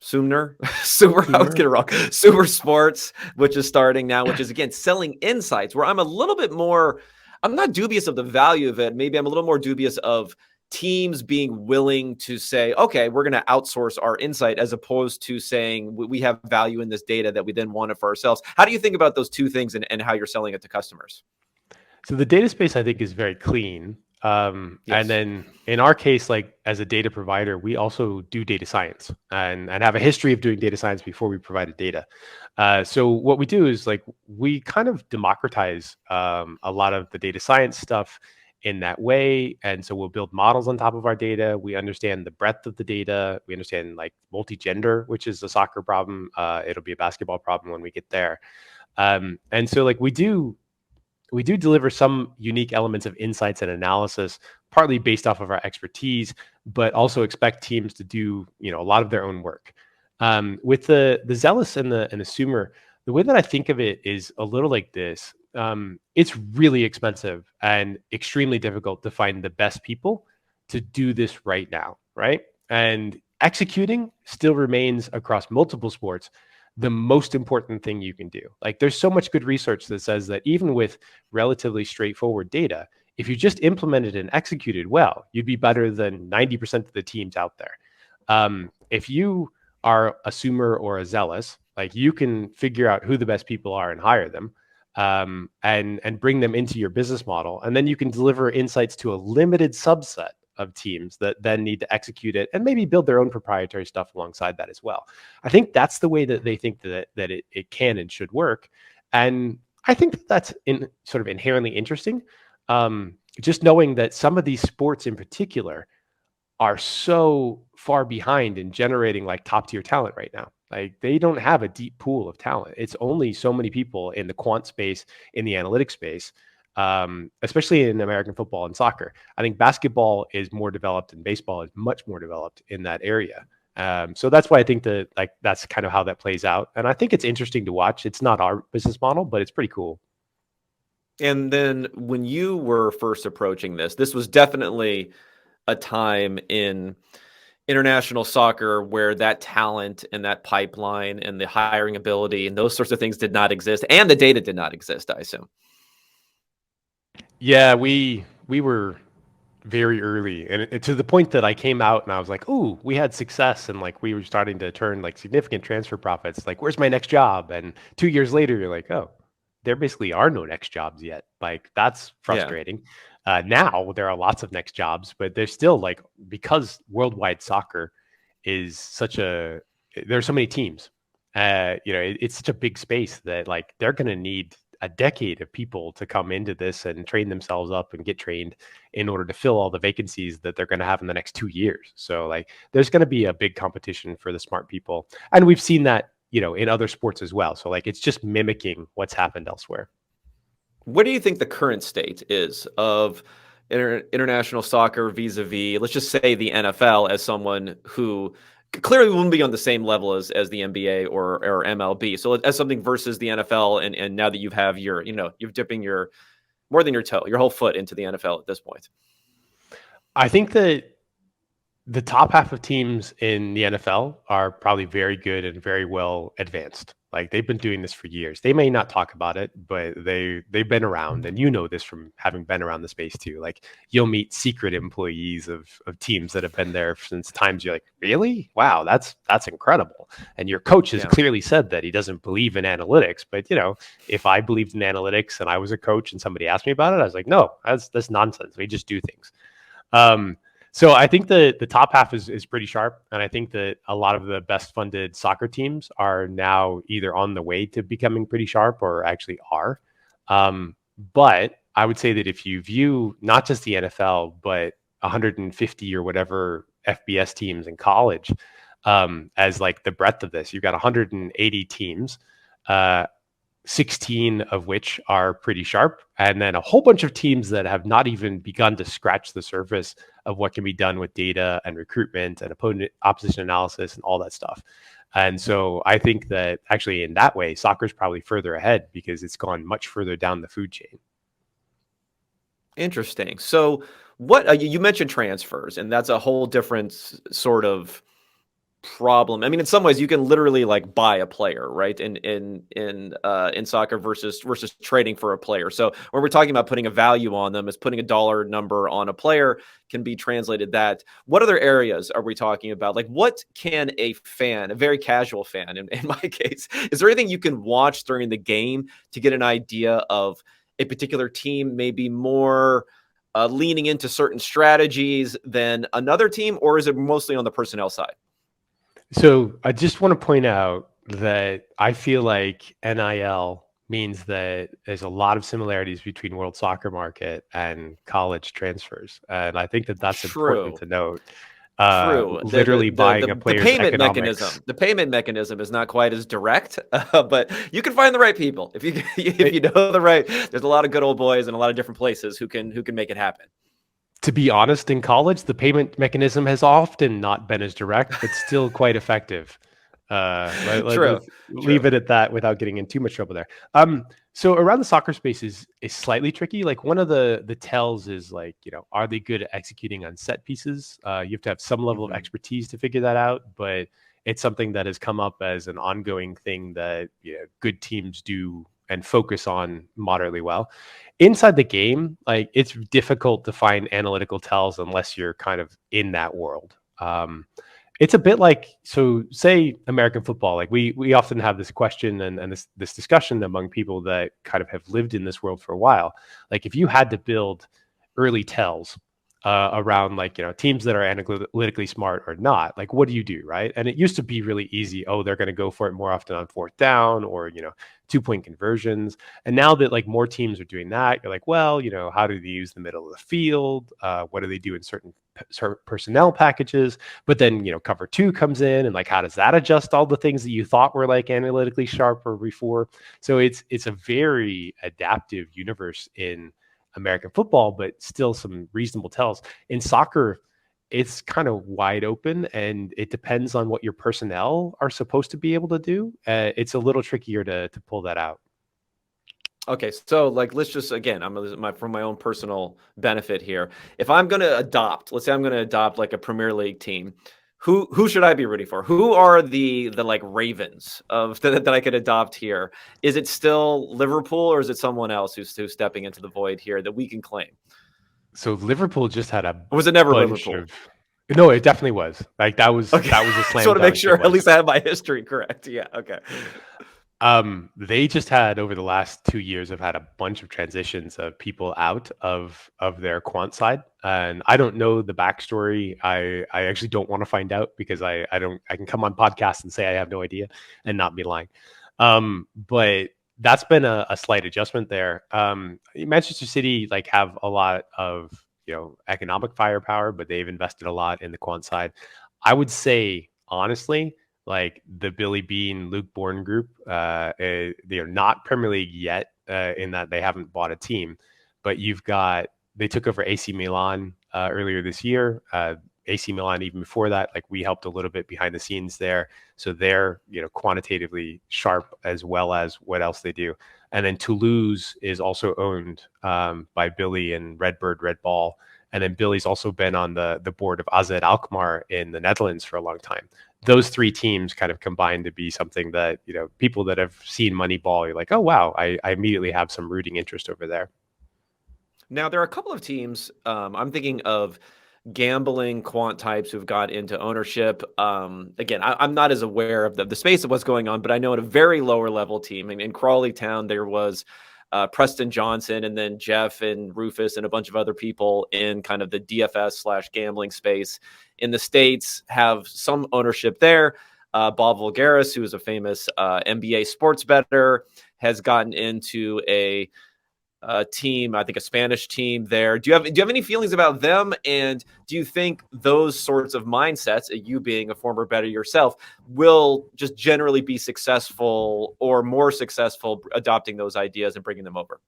Sumner, I would get it wrong. Super Sports, which is starting now, which is again selling insights. Where I'm a little bit more, I'm not dubious of the value of it. Maybe I'm a little more dubious of teams being willing to say, okay, we're going to outsource our insight, as opposed to saying we have value in this data that we then want it for ourselves. How do you think about those two things and how you're selling it to customers? So the data space, I think, is very clean. Yes. And then in our case, like as a data provider, we also do data science and have a history of doing data science before we provided data. So what we do is like we kind of democratize a lot of the data science stuff in that way. And so we'll build models on top of our data. We understand the breadth of the data. We understand like multi-gender, which is a soccer problem. It'll be a basketball problem when we get there. And so like we do deliver some unique elements of insights and analysis, partly based off of our expertise, but also expect teams to do, a lot of their own work. With the Zealous and the Sumer, the way that I think of it is a little like this. It's really expensive and extremely difficult to find the best people to do this right now, right? And executing still remains across multiple sports the most important thing you can do. Like there's so much good research that says that even with relatively straightforward data, if you just implemented and executed well, you'd be better than 90% of the teams out there. If you are a Sumer or a Zealous, like you can figure out who the best people are and hire them, and bring them into your business model. And then you can deliver insights to a limited subset of teams that then need to execute it and maybe build their own proprietary stuff alongside that as well. I think that's the way that they think that it can and should work. And I think that's sort of inherently interesting. Just knowing that some of these sports in particular are so far behind in generating like top tier talent right now. Like they don't have a deep pool of talent. It's only so many people in the quant space, in the analytics space, especially in American football and soccer. I think basketball is more developed and baseball is much more developed in that area. So that's why I think that like that's kind of how that plays out. And I think it's interesting to watch. It's not our business model, but it's pretty cool. And then when you were first approaching this was definitely a time in international soccer where that talent and that pipeline and the hiring ability and those sorts of things did not exist, and the data did not exist, I assume. Yeah, we were very early, and to the point that I came out and I was like, "Ooh, we had success," and like we were starting to turn like significant transfer profits. Like, where's my next job? And 2 years later, you're like, "Oh, there basically are no next jobs yet." Like that's Yeah. frustrating. Now there are lots of next jobs, but there's still like because worldwide soccer is such a there's so many teams. It's such a big space that like they're going to need a decade of people to come into this and train themselves up and get trained in order to fill all the vacancies that they're going to have in the next 2 years. So like there's going to be a big competition for the smart people. And we've seen that, in other sports as well. So like it's just mimicking what's happened elsewhere. What do you think the current state is of international soccer vis-a-vis, let's just say, the NFL, as someone who clearly wouldn't be on the same level as the NBA or MLB? So as something versus the NFL, and now that you have you're dipping your more than your toe, your whole foot into the NFL at this point. I think that the top half of teams in the NFL are probably very good and very well advanced. Like they've been doing this for years. They may not talk about it, but they've been around, and this from having been around the space too. Like you'll meet secret employees of teams that have been there since times you're like, really? Wow, that's incredible. And your coach has Yeah. clearly said that he doesn't believe in analytics. But if I believed in analytics and I was a coach and somebody asked me about it, I was like, no, that's nonsense. We just do things. So I think the top half is pretty sharp, and I think that a lot of the best funded soccer teams are now either on the way to becoming pretty sharp or actually are. But I would say that if you view not just the NFL, but 150 or whatever FBS teams in college as like the breadth of this, you've got 180 teams. 16 of which are pretty sharp, and then a whole bunch of teams that have not even begun to scratch the surface of what can be done with data and recruitment and opposition analysis and all that stuff. And so I think that actually in that way, soccer is probably further ahead because it's gone much further down the food chain. Interesting. So what you mentioned transfers, and that's a whole different sort of problem. I mean, in some ways, you can literally like buy a player, right? In soccer versus trading for a player. So when we're talking about putting a value on them, is putting a dollar number on a player can be translated that. What other areas are we talking about? Like, what can a fan, a very casual fan, in my case, is there anything you can watch during the game to get an idea of a particular team maybe more leaning into certain strategies than another team, or is it mostly on the personnel side? So I just want to point out that I feel like NIL means that there's a lot of similarities between world soccer market and college transfers. And I think that that's important True. to note. True. Literally buying a The player's payment economics. mechanism. The payment mechanism is not quite as direct, but you can find the right people if you if you know the right. There's a lot of good old boys in a lot of different places who can make it happen. To be honest, in college, the payment mechanism has often not been as direct, but still quite effective. True. Let's leave True. it at that without getting in too much trouble there. So around the soccer space is slightly tricky. Like one of the tells is like, are they good at executing on set pieces? You have to have some level of Mhm. expertise to figure that out, but it's something that has come up as an ongoing thing that good teams do and focus on moderately well. Inside the game, like it's difficult to find analytical tells unless you're kind of in that world. It's a bit like, so say American football, like we often have this question and this discussion among people that kind of have lived in this world for a while. Like if you had to build early tells around like teams that are analytically smart or not, like what do you do, right? And it used to be really easy. Oh, they're going to go for it more often on fourth down, or 2-point conversions. And now that like more teams are doing that, you're like, well, how do they use the middle of the field? What do they do in certain personnel packages? But then cover two comes in, and like how does that adjust all the things that you thought were like analytically sharp or before? So it's a very adaptive universe in American football, but still some reasonable tells. In soccer, it's kind of wide open, and it depends on what your personnel are supposed to be able to do. It's a little trickier to pull that out. Okay, so like let's just again, from my own personal benefit here. If I'm going to adopt, let's say I'm going to adopt like a Premier League team, who should I be rooting for? Who are the like Ravens of that I could adopt here? Is it still Liverpool or is it someone else who's stepping into the void here that we can claim? So Liverpool just had a Or was it never bunch Liverpool? of no, it definitely was. Like Okay, that was a just slam want to make dunk. It sure at was. least I have my history correct. Yeah, okay. They just had over the last 2 years have had a bunch of transitions of people out of their quant side, and I don't know the backstory. I actually don't want to find out because I don't I can come on podcasts and say I have no idea and not be lying. But that's been a slight adjustment there. Manchester City like have a lot of economic firepower, but they've invested a lot in the quant side. I would say honestly like the Billy Bean, Luke Bourne group. They are not Premier League yet in that they haven't bought a team, but they took over AC Milan earlier this year. AC Milan even before that, like we helped a little bit behind the scenes there, so they're quantitatively sharp as well as what else they do. And then Toulouse is also owned by Billy and Redbird Red Ball. And then Billy's also been on the board of AZ Alkmaar in the Netherlands for a long time. Those three teams kind of combine to be something that people that have seen Moneyball, you're like, oh wow, I immediately have some rooting interest over there. Now there are a couple of teams. I'm thinking of gambling quant types who've got into ownership. Again, I'm not as aware of the space of what's going on, but I know at a very lower level team in Crawley Town, there was Preston Johnson and then Jeff and Rufus and a bunch of other people in kind of the DFS/gambling space in the States have some ownership there. Bob Vulgaris, who is a famous NBA sports bettor, has gotten into a team, I think a Spanish team there. Do you have any feelings about them? And do you think those sorts of mindsets, you being a former bettor yourself, will just generally be successful or more successful adopting those ideas and bringing them over?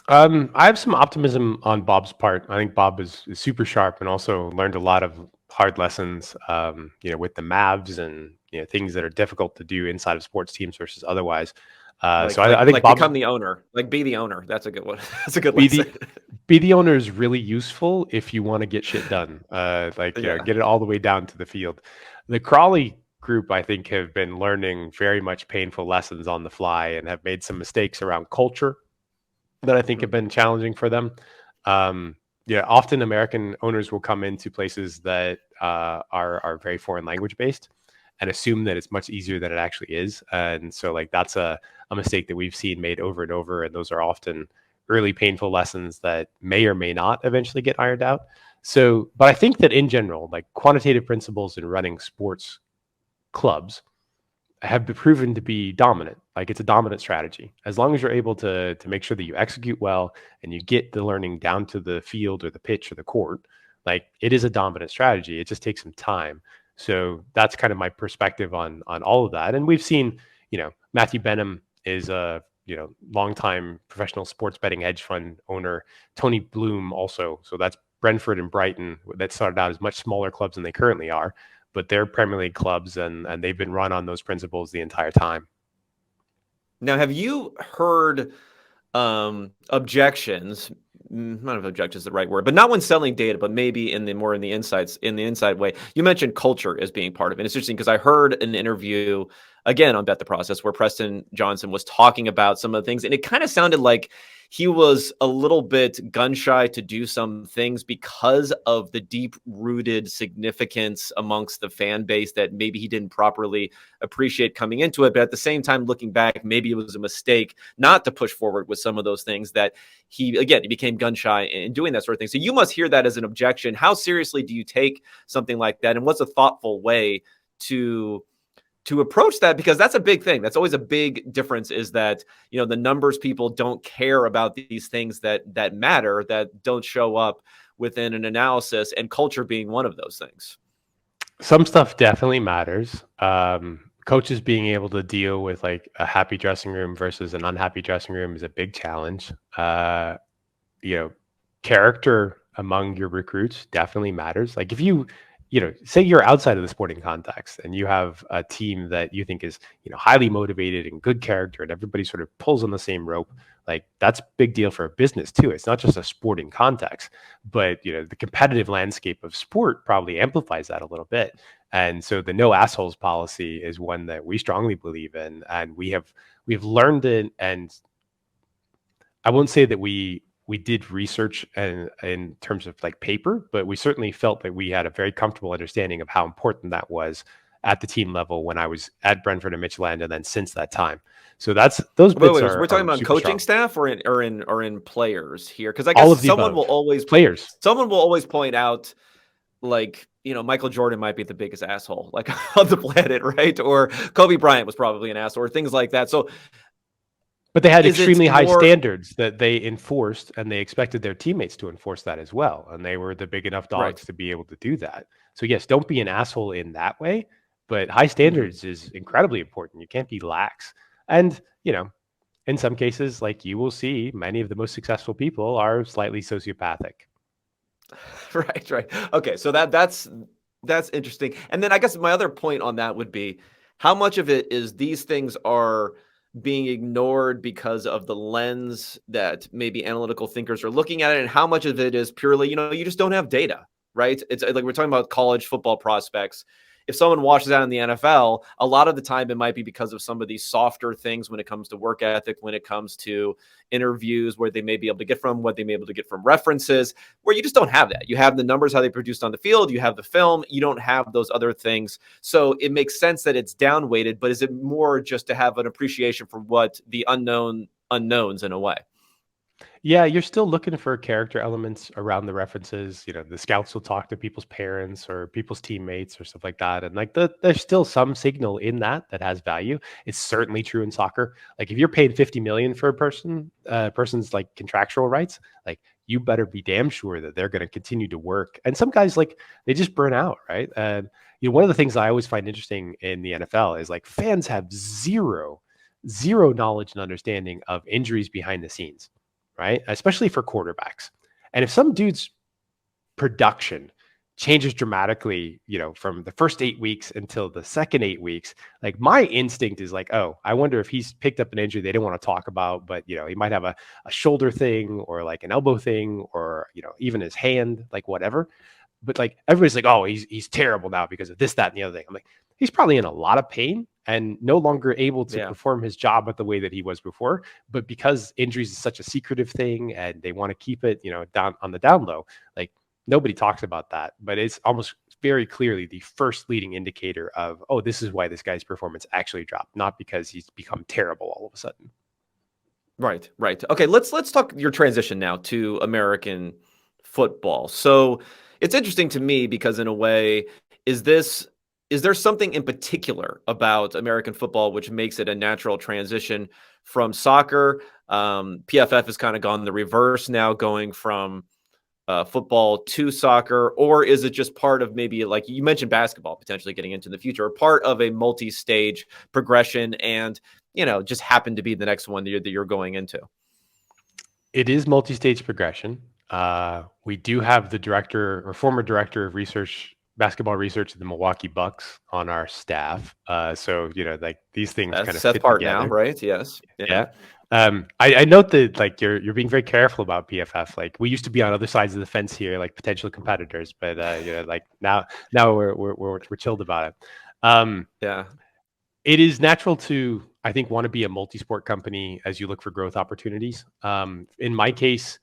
I have some optimism on Bob's part. I think Bob is super sharp and also learned a lot of hard lessons, with the Mavs and things that are difficult to do inside of sports teams versus otherwise. So I think Like Bob's become the owner, like be the owner. That's a good one. That's a good be lesson. the be the owner is really useful if you want to get shit done. Yeah. Get it all the way down to the field. The Crawley group, I think, have been learning very much painful lessons on the fly and have made some mistakes around culture that I think have been challenging for them. Often American owners will come into places that are very foreign language based and assume that it's much easier than it actually is. And so like that's a mistake that we've seen made over and over. And those are often early painful lessons that may or may not eventually get ironed out. So, but I think that in general, like quantitative principles in running sports clubs have been proven to be dominant. Like it's a dominant strategy. As long as you're able to make sure that you execute well and you get the learning down to the field or the pitch or the court, like it is a dominant strategy. It just takes some time. So that's kind of my perspective on all of that. And we've seen, Matthew Benham is a longtime professional sports betting hedge fund owner. Tony Bloom also. So that's Brentford and Brighton that started out as much smaller clubs than they currently are, but they're Premier League clubs and they've been run on those principles the entire time. Now, have you heard objections? I don't know if objections is the right word, but not when selling data, but maybe in the insights in the inside way. You mentioned culture as being part of it. And it's interesting because I heard an interview again on Bet the Process where Preston Johnson was talking about some of the things, and it kind of sounded like he was a little bit gun shy to do some things because of the deep rooted significance amongst the fan base that maybe he didn't properly appreciate coming into it. But at the same time, looking back, maybe it was a mistake not to push forward with some of those things that he became gun shy in doing that sort of thing. So you must hear that as an objection. How seriously do you take something like that? And what's a thoughtful way to approach that? Because that's a big thing. That's always a big difference is that, the numbers people don't care about these things that matter, that don't show up within an analysis, and culture being one of those things. Some stuff definitely matters. Coaches being able to deal with like a happy dressing room versus an unhappy dressing room is a big challenge. You know, character among your recruits definitely matters. Like if you say you're outside of the sporting context and you have a team that you think is, highly motivated and good character and everybody sort of pulls on the same rope. Like that's a big deal for a business too. It's not just a sporting context, but the competitive landscape of sport probably amplifies that a little bit. And so the no assholes policy is one that we strongly believe in, and we've learned it. And I won't say that we did research and in terms of like paper, but we certainly felt that we had a very comfortable understanding of how important that was at the team level when I was at Brentford and Midtjylland, and then since that time. So those bits We're talking are about super coaching strong. staff or in players here, because I All guess of the above. Players. someone will always point out, like, Michael Jordan might be the biggest asshole like on the planet, right? Or Kobe Bryant was probably an asshole, or things like that. So But they had is it extremely high more standards that they enforced, and they expected their teammates to enforce that as well. And they were the big enough right? dogs to be able to do that. So yes, don't be an asshole in that way, but high Mhm. standards is incredibly important. You can't be lax. And, in some cases, like you will see, many of the most successful people are slightly sociopathic. Right, right. Okay, so that's interesting. And then I guess my other point on that would be, how much of it is these things are being ignored because of the lens that maybe analytical thinkers are looking at it, and how much of it is purely, you just don't have data, right? It's like we're talking about college football prospects. If someone washes out in the NFL, a lot of the time it might be because of some of these softer things when it comes to work ethic, when it comes to interviews, where they may be able to get from, what they may be able to get from references, where you just don't have that. You have the numbers, how they produced on the field, you have the film, you don't have those other things. So it makes sense that it's down weighted, but is it more just to have an appreciation for what the unknowns in a way? Yeah, you're still looking for character elements around the references. The scouts will talk to people's parents or people's teammates or stuff like that. And like there's still some signal in that has value. It's certainly true in soccer. Like if you're paid 50 million for a person's like contractual rights, like you better be damn sure that they're going to continue to work. And some guys like they just burn out, right? And one of the things I always find interesting in the NFL is like fans have zero knowledge and understanding of injuries behind the scenes, right? Especially for quarterbacks. And if some dude's production changes dramatically, from the first 8 weeks until the second 8 weeks, like my instinct is like, oh, I wonder if he's picked up an injury they don't want to talk about, but he might have a shoulder thing or like an elbow thing or, even his hand, like whatever. But like everybody's like, oh, he's terrible now because of this, that, and the other thing. I'm like, he's probably in a lot of pain and no longer able to Yeah. perform his job at the way that he was before. But because injuries is such a secretive thing and they want to keep it, down on the down low, like nobody talks about that. But it's almost very clearly the first leading indicator of, oh, this is why this guy's performance actually dropped, not because he's become terrible all of a sudden. Right, right. Okay, let's talk your transition now to American football. So it's interesting to me because in a way, is this is there something in particular about American football which makes it a natural transition from soccer? PFF has kind of gone the reverse now, going from football to soccer, or is it just part of, maybe like you mentioned, basketball potentially getting into the future, or part of a multi-stage progression, and just happened to be the next one that you're going into? It is multi-stage progression. We do have the director or former director of research, basketball research at the Milwaukee Bucks on our staff. So, like these things That's kind of Seth fit Part now, together. right? Yes. Yeah. Yeah. I note that like you're being very careful about PFF. Like we used to be on other sides of the fence here, like potential competitors, but like now we're chilled about it. Yeah. It is natural to, I think, want to be a multi-sport company as you look for growth opportunities. In my case,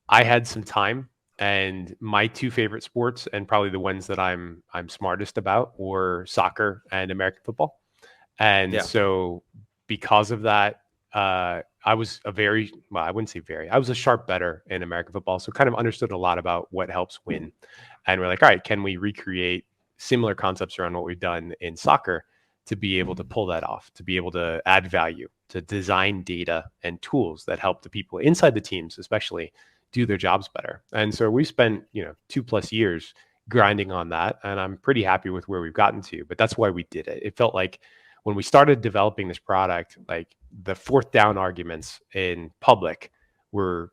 I had some time, and my two favorite sports, and probably the ones that I'm smartest about, were soccer and American football. And Yeah. so, because of that, I was I wouldn't say very, I was a sharp bettor in American football. So, kind of understood a lot about what helps win. And we're like, all right, can we recreate similar concepts around what we've done in soccer to be able to pull that off, to be able to add value, to design data and tools that help the people inside the teams, especially, do their jobs better. And so we spent, 2+ years grinding on that. And I'm pretty happy with where we've gotten to, but that's why we did it. It felt like when we started developing this product, like the fourth down arguments in public were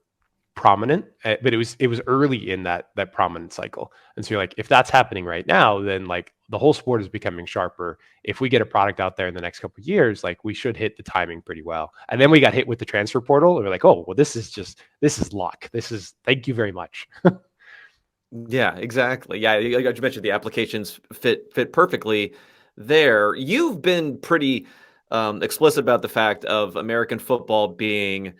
prominent, but it was early in that prominent cycle. And so you're like, if that's happening right now, then like the whole sport is becoming sharper. If we get a product out there in the next couple of years, like we should hit the timing pretty well. And then we got hit with the transfer portal, and we're like, oh well, this is luck. Thank you very much. Yeah, exactly. Yeah, like you mentioned, the applications fit perfectly there. You've been pretty explicit about the fact of American football being,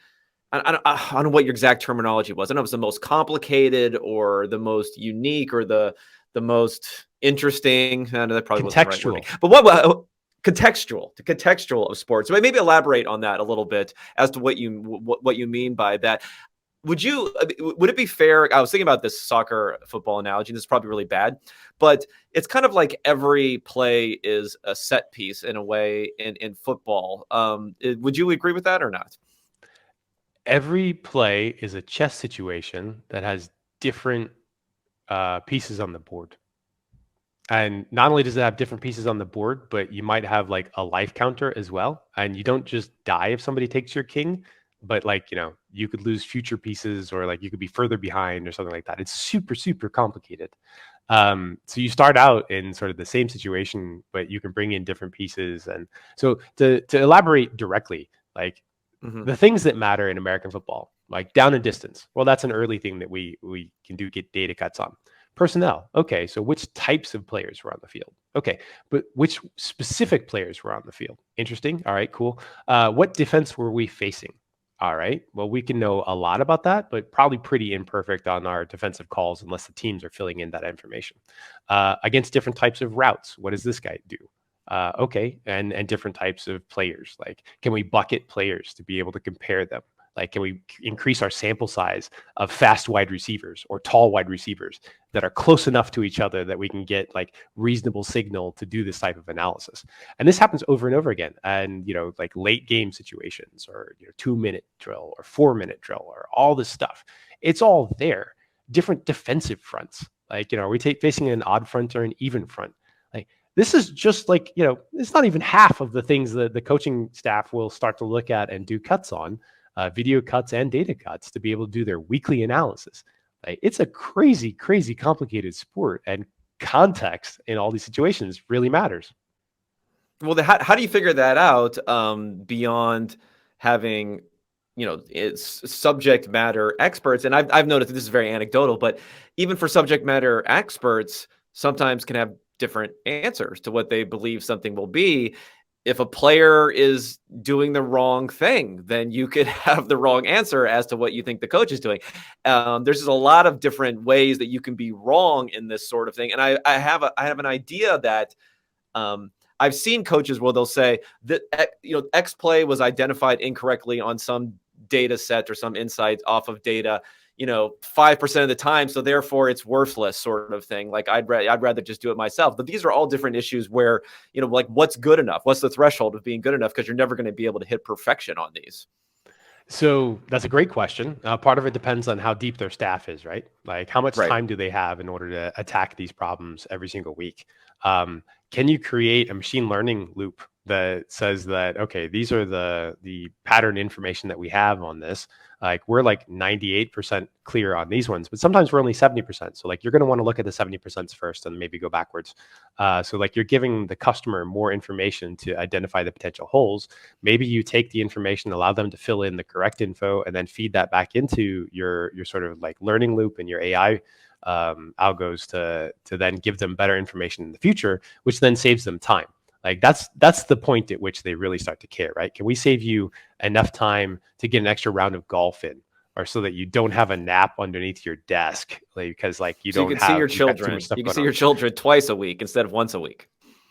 I don't know what your exact terminology was. I don't know if it's the most complicated or the most unique or the most interesting. I know that probably wasn't the right wording. Contextual. But what the contextual of sports. So maybe elaborate on that a little bit as to what you mean by that. Would it be fair? I was thinking about this soccer football analogy. This is probably really bad, but it's kind of like every play is a set piece in a way in football. Would you agree with that or not? Every play is a chess situation that has different pieces on the board. And not only does it have different pieces on the board, but you might have like a life counter as well. And you don't just die if somebody takes your king, but like, you could lose future pieces, or like you could be further behind or something like that. It's super, super complicated. So you start out in sort of the same situation, but you can bring in different pieces. And so to elaborate directly, like the things that matter in American football, like down and distance, well, that's an early thing that we can get data cuts on. Personnel. Okay, so which types of players were on the field? Okay, but which specific players were on the field? Interesting. All right, cool. What defense were we facing? All right, well, we can know a lot about that, but probably pretty imperfect on our defensive calls unless the teams are filling in that information. Against different types of routes, what does this guy do? Okay, and different types of players. Like, can we bucket players to be able to compare them? Like, can we increase our sample size of fast wide receivers or tall wide receivers that are close enough to each other that we can get like reasonable signal to do this type of analysis? And this happens over and over again. And, like late game situations, or 2-minute drill or 4-minute drill, or all this stuff. It's all there. Different defensive fronts. Like, are we facing an odd front or an even front? Like, this is just like, it's not even half of the things that the coaching staff will start to look at and do cuts on. Video cuts and data cuts to be able to do their weekly analysis. Like, it's a crazy, crazy complicated sport, and context in all these situations really matters. Well, how do you figure that out beyond having, it's subject matter experts? And I've noticed that this is very anecdotal, but even for subject matter experts, sometimes can have different answers to what they believe something will be. If a player is doing the wrong thing, then you could have the wrong answer as to what you think the coach is doing. There's just a lot of different ways that you can be wrong in this sort of thing. And I have an idea that I've seen coaches where they'll say that X play was identified incorrectly on some data set or some insights off of data, 5% of the time, so therefore it's worthless, sort of thing. Like, I'd rather just do it myself. But these are all different issues where, like, what's good enough? What's the threshold of being good enough? Because you're never going to be able to hit perfection on these. So that's a great question. Part of it depends on how deep their staff is, right? Like, how much time do they have in order to attack these problems every single week? Can you create a machine learning loop that says that, okay, these are the pattern information that we have on this? Like, we're like 98% clear on these ones, but sometimes we're only 70%. So like, you're going to want to look at the 70% first and maybe go backwards. So like, you're giving the customer more information to identify the potential holes. Maybe you take the information, allow them to fill in the correct info, and then feed that back into your sort of like learning loop and your AI algos to then give them better information in the future, which then saves them time. Like, that's the point at which they really start to care, right? Can we save you enough time to get an extra round of golf in, or so that you don't have a nap underneath your desk, like, because like you so don't you can have see your you've got too children. much stuff You can going see on. your children twice a week instead of once a week.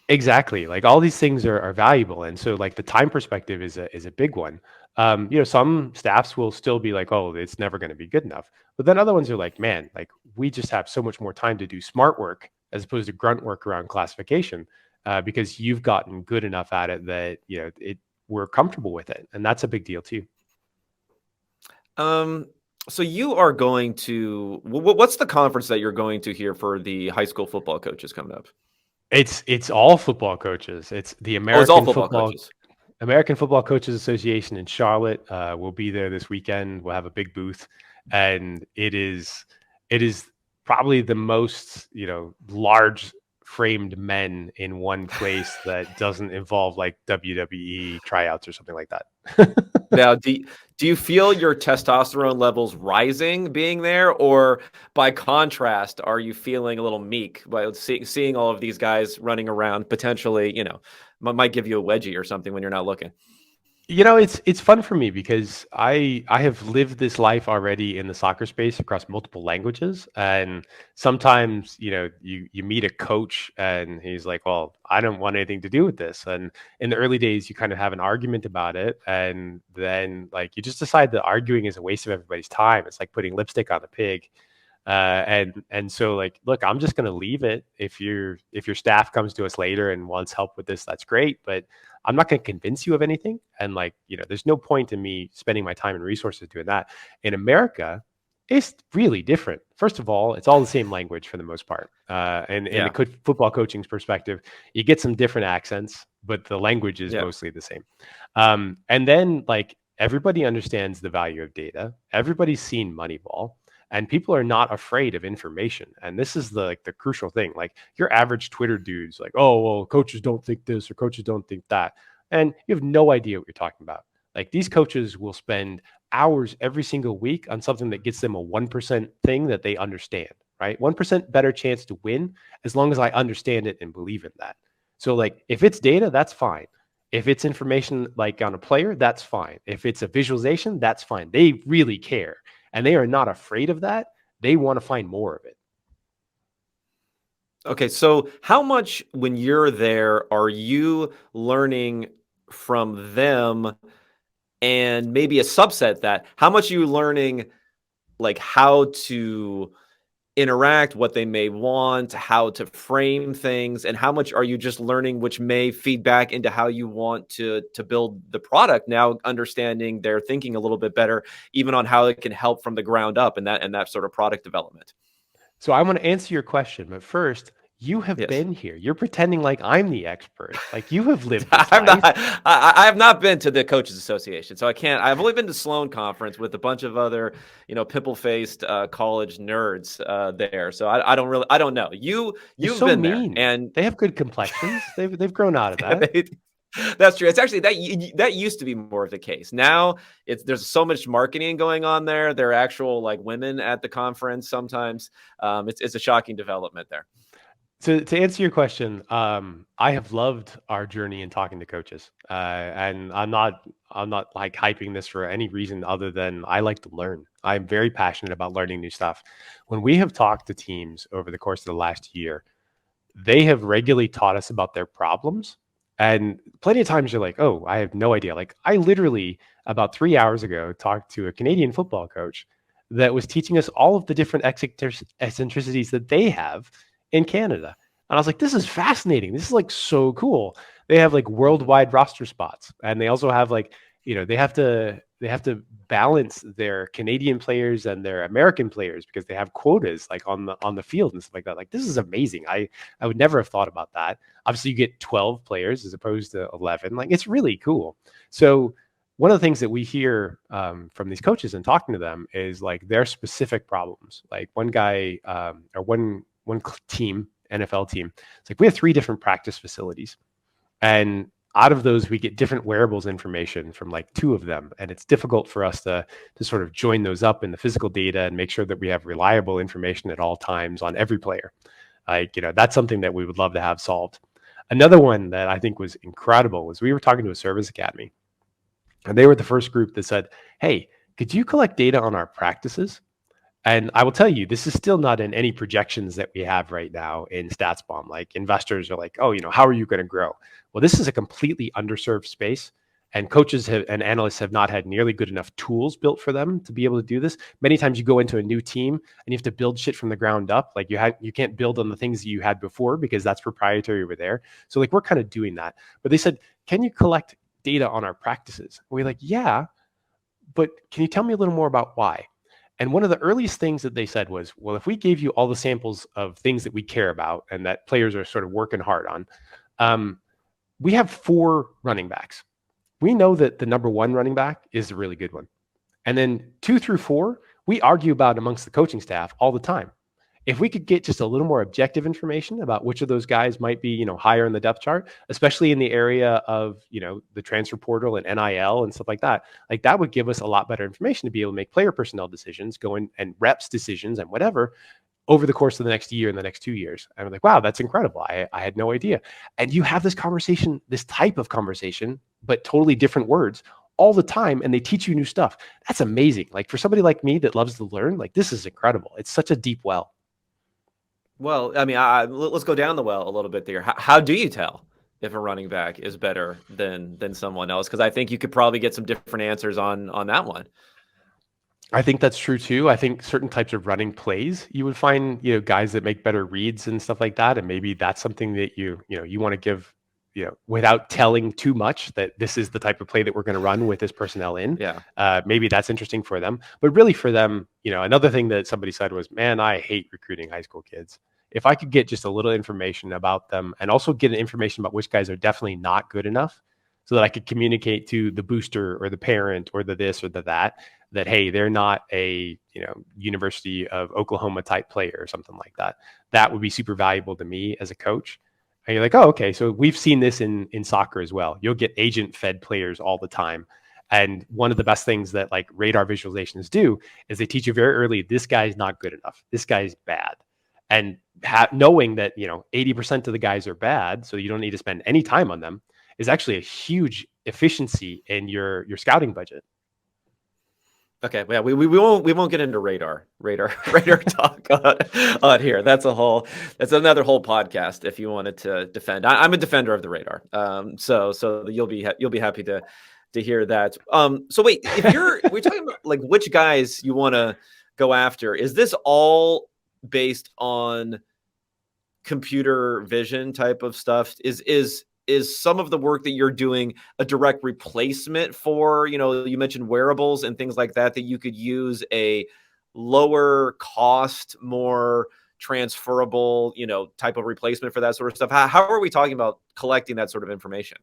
Exactly. Like, all these things are valuable. And so like the time perspective is a big one. Some staffs will still be like, oh, it's never going to be good enough. But then other ones are like, man, like, we just have so much more time to do smart work as opposed to grunt work around classification, because you've gotten good enough at it that, we're comfortable with it. And that's a big deal too. So you are going to, what's the conference that you're going to here for the high school football coaches coming up? It's all football coaches. It's the It's all football coaches. American Football Coaches Association in Charlotte. We'll be there this weekend. We'll have a big booth. and it is probably the most, large framed men in one place that doesn't involve like WWE tryouts or something like that. Now, do you feel your testosterone levels rising being there, or by contrast, are you feeling a little meek by seeing all of these guys running around? Potentially, might give you a wedgie or something when you're not looking. It's fun for me because I have lived this life already in the soccer space across multiple languages, and sometimes you meet a coach and he's like, "Well, I don't want anything to do with this." And in the early days, you kind of have an argument about it, and then like you just decide that arguing is a waste of everybody's time. It's like putting lipstick on a pig. And so like, look, I'm just going to leave it. If your staff comes to us later and wants help with this, that's great. But I'm not going to convince you of anything. And like, there's no point in me spending my time and resources doing that. In America, it's really different. First of all, it's all the same language for the most part. And in the football coaching's perspective, you get some different accents, but the language is mostly the same. And then like everybody understands the value of data. Everybody's seen Moneyball. And people are not afraid of information. And this is the crucial thing. Like your average Twitter dude's like, oh, well, coaches don't think this or coaches don't think that. And you have no idea what you're talking about. Like these coaches will spend hours every single week on something that gets them a 1% thing that they understand, right? 1% better chance to win as long as I understand it and believe in that. So like if it's data, that's fine. If it's information like on a player, that's fine. If it's a visualization, that's fine. They really care. And they are not afraid of that. They want to find more of it. Okay, so how much when you're there are you learning from them, and maybe a subset that how much are you learning like how to interact, what they may want, how to frame things, and how much are you just learning which may feed back into how you want to build the product, now understanding their thinking a little bit better, even on how it can help from the ground up and that sort of product development. So I want to answer your question, but first, you have been here. You're pretending like I'm the expert. Like you have lived this life. I have not been to the Coaches Association, so I can't. I've only been to Sloan Conference with a bunch of other, pimple-faced college nerds there. So I don't know. You've so been mean. there, and they have good complexions. They've grown out of that. That's true. It's actually that used to be more of the case. Now there's so much marketing going on there. There are actual like women at the conference sometimes. It's a shocking development there. To answer your question, I have loved our journey in talking to coaches, and I'm not like hyping this for any reason other than I like to learn. I'm very passionate about learning new stuff. When we have talked to teams over the course of the last year, they have regularly taught us about their problems, and plenty of times you're like, oh, I have no idea. Like I literally about 3 hours ago talked to a Canadian football coach that was teaching us all of the different eccentricities that they have in Canada. And I was like, this is fascinating. This is like so cool. They have like worldwide roster spots. And they also have like, they have to balance their Canadian players and their American players because they have quotas like on the field and stuff like that. Like this is amazing. I would never have thought about that. Obviously you get 12 players as opposed to 11. Like it's really cool. So one of the things that we hear from these coaches and talking to them is like their specific problems. Like one guy or one team, NFL team, it's like we have 3 different practice facilities, and out of those we get different wearables information from like 2 of them, and it's difficult for us to sort of join those up in the physical data and make sure that we have reliable information at all times on every player. Like that's something that we would love to have solved. Another one that I think was incredible was we were talking to a service academy, and they were the first group that said, hey, could you collect data on our practices? And I will tell you, this is still not in any projections that we have right now in StatsBomb. Like investors are like, oh, how are you going to grow? Well, this is a completely underserved space, and coaches and analysts have not had nearly good enough tools built for them to be able to do this. Many times you go into a new team and you have to build shit from the ground up. Like you can't build on the things that you had before because that's proprietary over there. So like we're kind of doing that. But they said, can you collect data on our practices? And we're like, yeah, but can you tell me a little more about why? And one of the earliest things that they said was, well, if we gave you all the samples of things that we care about and that players are sort of working hard on, we have 4 running backs. We know that the number 1 running back is a really good one. And then 2 through 4, we argue about amongst the coaching staff all the time. If we could get just a little more objective information about which of those guys might be, higher in the depth chart, especially in the area of, the transfer portal and NIL and stuff like that would give us a lot better information to be able to make player personnel decisions, going and reps decisions and whatever over the course of the next year and the next 2 years. And I'm like, wow, that's incredible. I had no idea. And you have this conversation, this type of conversation, but totally different words all the time. And they teach you new stuff. That's amazing. Like for somebody like me that loves to learn, like this is incredible. It's such a deep well. Well, I mean, let's go down the well a little bit there. How do you tell if a running back is better than someone else? Because I think you could probably get some different answers on that one. I think that's true too. I think certain types of running plays, you would find, guys that make better reads and stuff like that. And maybe that's something that you want to give, without telling too much that this is the type of play that we're going to run with this personnel in. Yeah. Maybe that's interesting for them. But really for them, another thing that somebody said was, man, I hate recruiting high school kids. If I could get just a little information about them and also get information about which guys are definitely not good enough so that I could communicate to the booster or the parent or the this or the that, hey, they're not a, University of Oklahoma type player or something like that. That would be super valuable to me as a coach. And you're like, oh, okay. So we've seen this in soccer as well. You'll get agent fed players all the time. And one of the best things that like radar visualizations do is they teach you very early, this guy's not good enough. This guy's bad. And knowing that, 80% of the guys are bad, so you don't need to spend any time on them, is actually a huge efficiency in your scouting budget. Okay, yeah, we won't get into radar talk on here. That's another whole podcast if you wanted to defend. I'm a defender of the radar. So you'll be happy to hear that. So wait, if we're talking about like which guys you want to go after, is this all based on computer vision type of stuff? Is some of the work that you're doing a direct replacement for, you mentioned wearables and things like that you could use a lower cost, more transferable, type of replacement for that sort of stuff? How are we talking about collecting that sort of information?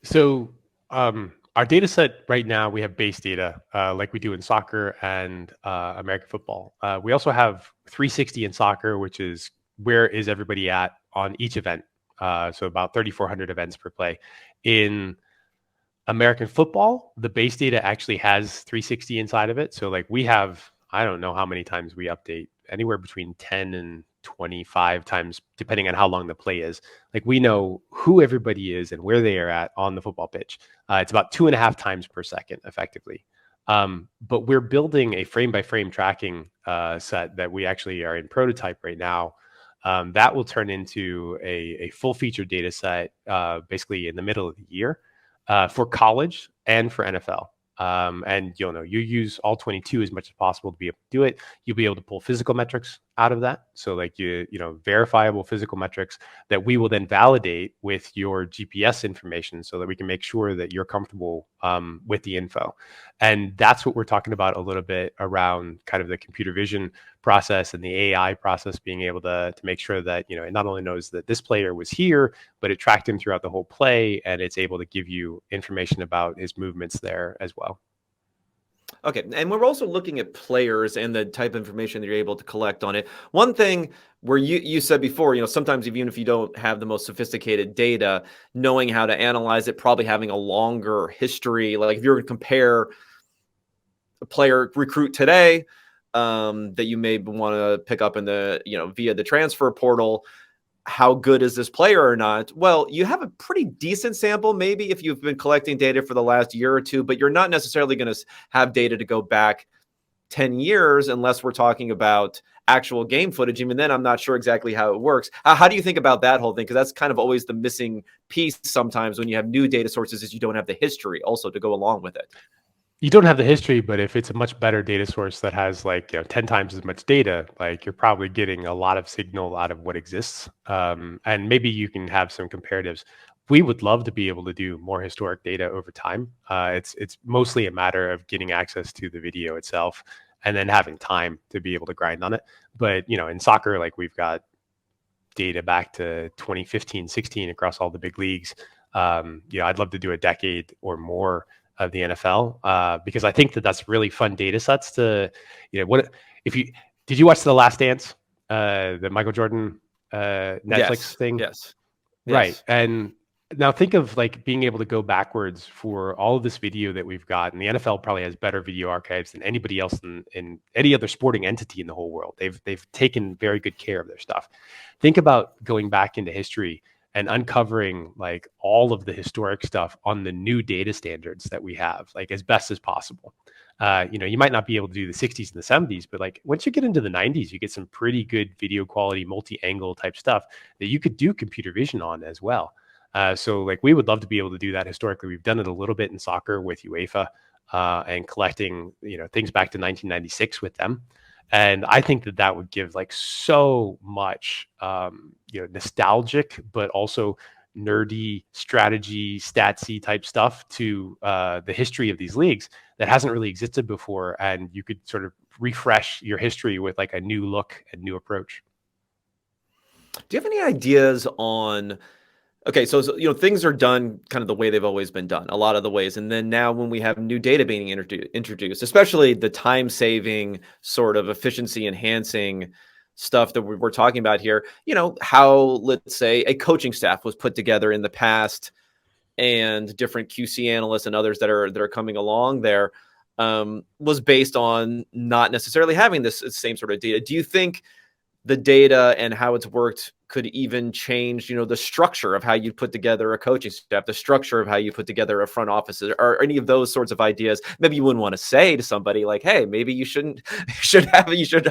So our data set right now, we have base data like we do in soccer and American football. We also have 360 in soccer, which is where is everybody at on each event. So about 3,400 events per play. In American football, the base data actually has 360 inside of it. So like we have, I don't know how many times we update, anywhere between 10 and 25 times, depending on how long the play is. Like we know who everybody is and where they are at on the football pitch. It's about 2.5 times per second effectively. But we're building a frame by frame tracking set that we actually are in prototype right now. That will turn into a full feature data set basically in the middle of the year for college and for NFL. And you use all 22 as much as possible to be able to do it. You'll be able to pull physical metrics out of that. So like verifiable physical metrics that we will then validate with your GPS information so that we can make sure that you're comfortable with the info. And that's what we're talking about a little bit around kind of the computer vision process and the AI process, being able to make sure that, it not only knows that this player was here, but it tracked him throughout the whole play, and it's able to give you information about his movements there as well. Okay, and we're also looking at players and the type of information that you're able to collect on it. One thing where you said before, sometimes even if you don't have the most sophisticated data, knowing how to analyze it, probably having a longer history, like if you're going to compare a player recruit today that you may want to pick up in the, via the transfer portal, how good is this player or not? Well, you have a pretty decent sample, maybe if you've been collecting data for the last year or two, but you're not necessarily going to have data to go back 10 years unless we're talking about actual game footage. Even then, I'm not sure exactly how it works. How do you think about that whole thing? Because that's kind of always the missing piece sometimes when you have new data sources, is you don't have the history also to go along with it. You don't have the history, but if it's a much better data source that has 10 times as much data, you're probably getting a lot of signal out of what exists. And maybe you can have some comparatives. We would love to be able to do more historic data over time. It's mostly a matter of getting access to the video itself and then having time to be able to grind on it. But, in soccer, we've got data back to 2015, 16 across all the big leagues. I'd love to do a decade or more of the NFL, because I think that that's really fun data sets to, what if you did you watch The Last Dance, the Michael Jordan Netflix Yes. thing? Yes. Right. Yes. And now think of like being able to go backwards for all of this video that we've got. And the NFL probably has better video archives than anybody else in any other sporting entity in the whole world. They've taken very good care of their stuff. Think about going back into history and uncovering like all of the historic stuff on the new data standards that we have, like as best as possible. You might not be able to do the 60s and the 70s, but like once you get into the 90s, you get some pretty good video quality, multi-angle type stuff that you could do computer vision on as well. So like we would love to be able to do that historically. We've done it a little bit in soccer with UEFA, and collecting, things back to 1996 with them. And I think that that would give like so much, nostalgic, but also nerdy strategy, statsy type stuff to the history of these leagues that hasn't really existed before. And you could sort of refresh your history with like a new look and new approach. Do you have any ideas on? Okay, so things are done kind of the way they've always been done, a lot of the ways, and then now when we have new data being introduced, especially the time-saving, sort of efficiency-enhancing stuff that we're talking about here, how, let's say, a coaching staff was put together in the past, and different QC analysts and others that are coming along there, was based on not necessarily having this same sort of data. Do you think the data and how it's worked could even change, the structure of how you put together a coaching staff, the structure of how you put together a front office, or any of those sorts of ideas? Maybe you wouldn't want to say to somebody like, hey, maybe you should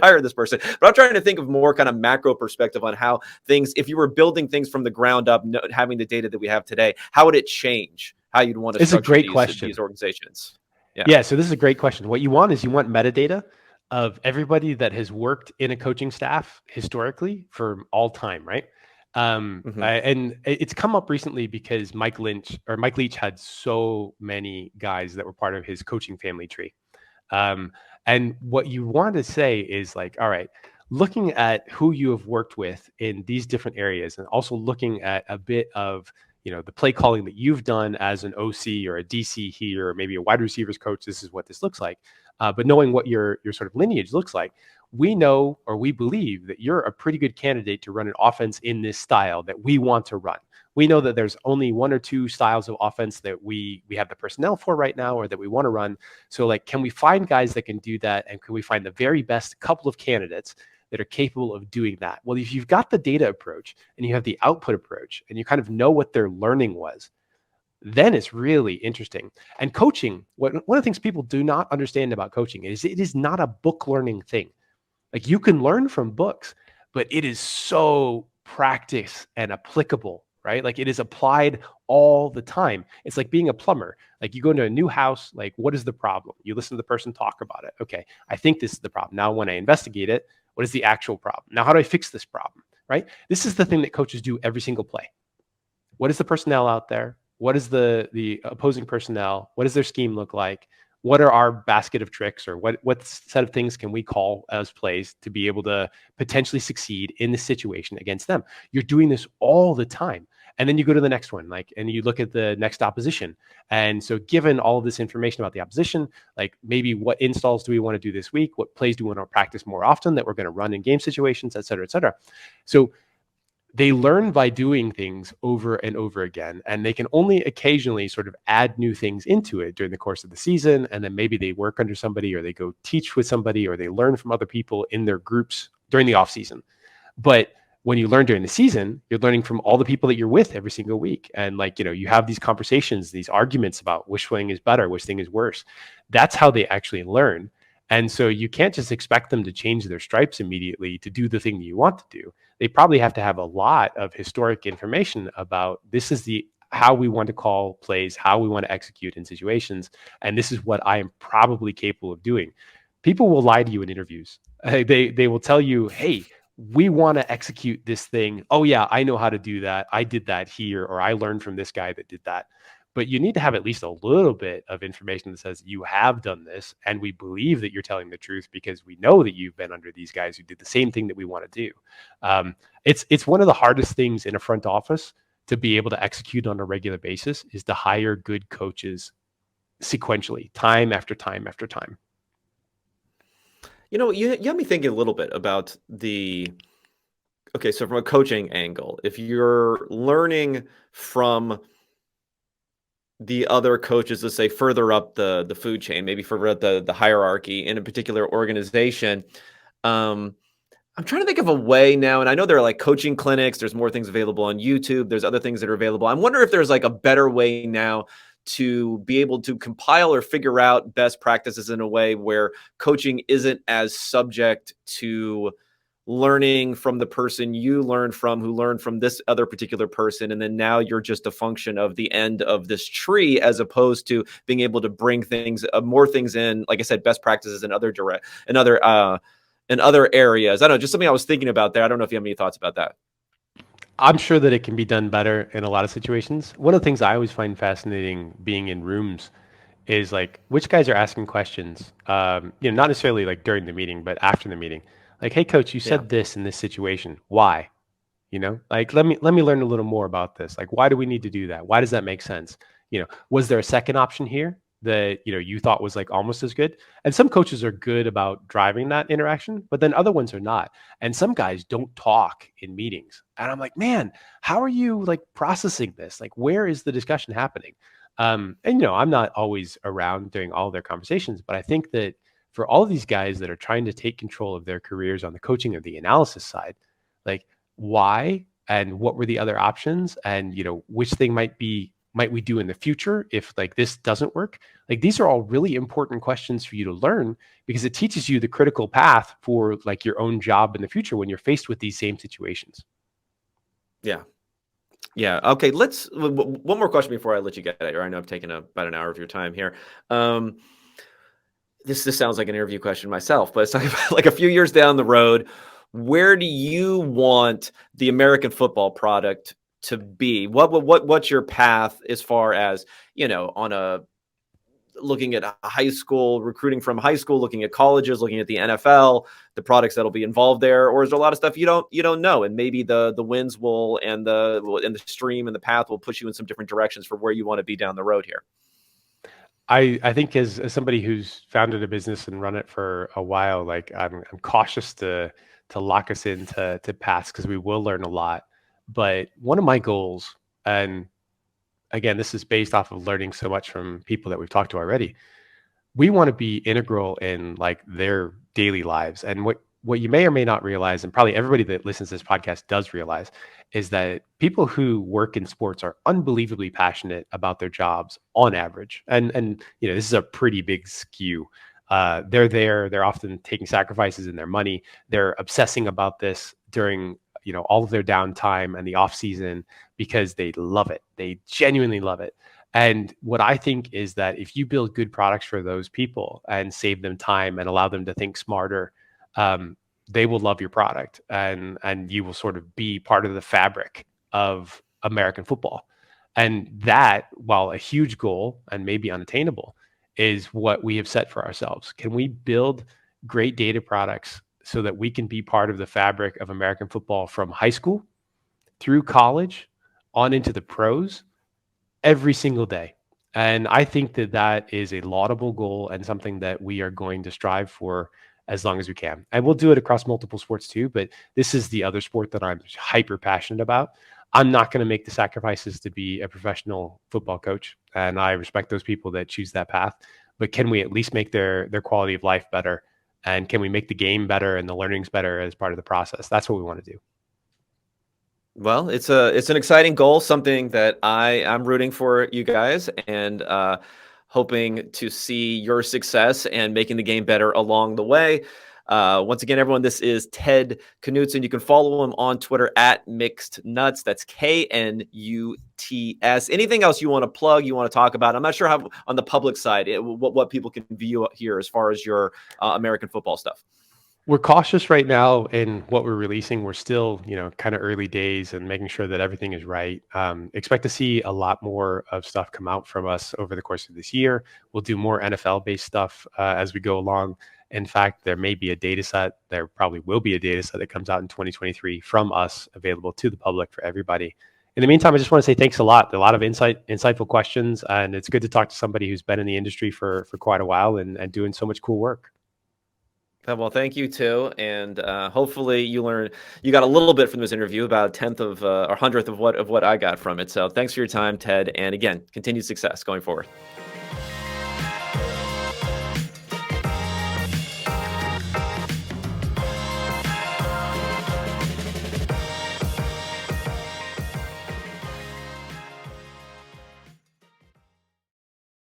hire this person. But I'm trying to think of more kind of macro perspective on how things, if you were building things from the ground up, having the data that we have today, how would it change how you'd want to It's a structure great question. these organizations? Yeah, so this is a great question. What you want is you want metadata of everybody that has worked in a coaching staff historically for all time, right? And it's come up recently because Mike Leach had so many guys that were part of his coaching family tree. And what you want to say is like, all right, looking at who you have worked with in these different areas, and also looking at a bit of the play calling that you've done as an OC or a DC here, or maybe a wide receivers coach. This is what this looks like. But knowing what your sort of lineage looks like, we know, or we believe, that you're a pretty good candidate to run an offense in this style that we want to run. We know that there's only one or two styles of offense that we have the personnel for right now, or that we want to run. So like, can we find guys that can do that? And can we find the very best couple of candidates that are capable of doing that? Well, if you've got the data approach and you have the output approach and you kind of know what their learning was, then it's really interesting. And coaching, one of the things people do not understand about coaching is it is not a book learning thing. Like, you can learn from books, but it is so practice and applicable, right? Like, it is applied all the time. It's like being a plumber. Like, you go into a new house, like, what is the problem? You listen to the person talk about it. Okay, I think this is the problem. Now, when I investigate it, what is the actual problem? Now, how do I fix this problem, right? This is the thing that coaches do every single play. What is the personnel out there? What is the opposing personnel? What does their scheme look like? What are our basket of tricks, or what set of things can we call as plays to be able to potentially succeed in this situation against them? You're doing this all the time. And then you go to the next one, and you look at the next opposition. And so given all of this information about the opposition, like maybe what installs do we want to do this week? What plays do we want to practice more often that we're going to run in game situations, et cetera, et cetera. So they learn by doing things over and over again, and they can only occasionally sort of add new things into it during the course of the season. And then maybe they work under somebody, or they go teach with somebody, or they learn from other people in their groups during the off season. But when you learn during the season, you're learning from all the people that you're with every single week. And you have these conversations, these arguments about which thing is better, which thing is worse. That's how they actually learn. And so you can't just expect them to change their stripes immediately to do the thing that you want to do. They probably have to have a lot of historic information about this is how we want to call plays, how we want to execute in situations, and this is what I am probably capable of doing. People will lie to you in interviews. They will tell you, hey, we want to execute this thing. Oh yeah, I know how to do that. I did that here, or I learned from this guy that did that. But you need to have at least a little bit of information that says you have done this, and we believe that you're telling the truth because we know that you've been under these guys who did the same thing that we want to do. It's one of the hardest things in a front office to be able to execute on a regular basis, is to hire good coaches sequentially, time after time after time. You have me thinking a little bit about okay, so from a coaching angle, if you're learning from the other coaches, let's say further up the food chain, maybe further up the hierarchy in a particular organization, um, I'm trying to think of a way now, and I know there are like coaching clinics. There's more things available on YouTube. There's other things that are available. I'm wondering if there's like a better way now to be able to compile or figure out best practices in a way where coaching isn't as subject to learning from the person you learned from who learned from this other particular person, and then now you're just a function of the end of this tree, as opposed to being able to bring things more things in, like I said, best practices in in other areas. I don't know, just something I was thinking about there. I don't know if you have any thoughts about that. I'm sure that it can be done better in a lot of situations. One of the things I always find fascinating being in rooms is like which guys are asking questions. Not necessarily like during the meeting, but after the meeting. Like, hey, coach, you Yeah. said this in this situation. Why? Like let me learn a little more about this. Like, why do we need to do that? Why does that make sense? Was there a second option here that you thought was like almost as good? And some coaches are good about driving that interaction, but then other ones are not. And some guys don't talk in meetings. And I'm like, man, how are you like processing this? Like, where is the discussion happening? And I'm not always around during all their conversations, but I think that for all of these guys that are trying to take control of their careers on the coaching or the analysis side, like why and what were the other options, and which thing might we do in the future if like this doesn't work. Like these are all really important questions for you to learn, because it teaches you the critical path for like your own job in the future when you're faced with these same situations. Yeah. Okay. One more question before I let you get it. Or I know I've taken about an hour of your time here. This sounds like an interview question myself, but it's like a few years down the road, where do you want the American football product to be? What's your path as far as, looking at high school, recruiting from high school, looking at colleges, looking at the NFL, the products that'll be involved there? Or is there a lot of stuff you don't know, and maybe the winds will and the stream and the path will push you in some different directions for where you want to be down the road here? I think as somebody who's founded a business and run it for a while, like I'm cautious to lock us into paths, because we will learn a lot. But one of my goals, and again, this is based off of learning so much from people that we've talked to already, we want to be integral in like their daily lives. And what you may or may not realize, and probably everybody that listens to this podcast does realize, is that people who work in sports are unbelievably passionate about their jobs on average. And this is a pretty big skew. They're often taking sacrifices in their money. They're obsessing about this during all of their downtime and the off season, because they love it. They genuinely love it. And what I think is that if you build good products for those people and save them time and allow them to think smarter, they will love your product, and you will sort of be part of the fabric of American football. And that, while a huge goal and maybe unattainable, is what we have set for ourselves. Can we build great data products so that we can be part of the fabric of American football from high school through college on into the pros every single day? And I think that that is a laudable goal and something that we are going to strive for as long as we can. And we'll do it across multiple sports too, but this is the other sport that I'm hyper passionate about. I'm not going to make the sacrifices to be a professional football coach, and I respect those people that choose that path. But can we at least make their quality of life better? And can we make the game better and the learnings better as part of the process? That's what we want to do. Well, it's an exciting goal, something that I'm rooting for you guys, and hoping to see your success and making the game better along the way. Once again, everyone, this is Ted Knutson. You can follow him on Twitter at Mixed Nuts. That's KNUTS. Anything else you want to plug, you want to talk about? I'm not sure how on the public side what people can view here as far as your American football stuff. We're cautious right now in what we're releasing. We're still, kind of early days and making sure that everything is right. Expect to see a lot more of stuff come out from us over the course of this year. We'll do more NFL-based stuff as we go along. In fact, there may be a data set. There probably will be a data set that comes out in 2023 from us, available to the public for everybody. In the meantime, I just want to say thanks a lot. A lot of insightful questions, and it's good to talk to somebody who's been in the industry for quite a while and doing so much cool work. Well, thank you too, and hopefully you got a little bit from this interview, about a tenth of or hundredth of what I got from it. So thanks for your time, Ted, and again, continued success going forward.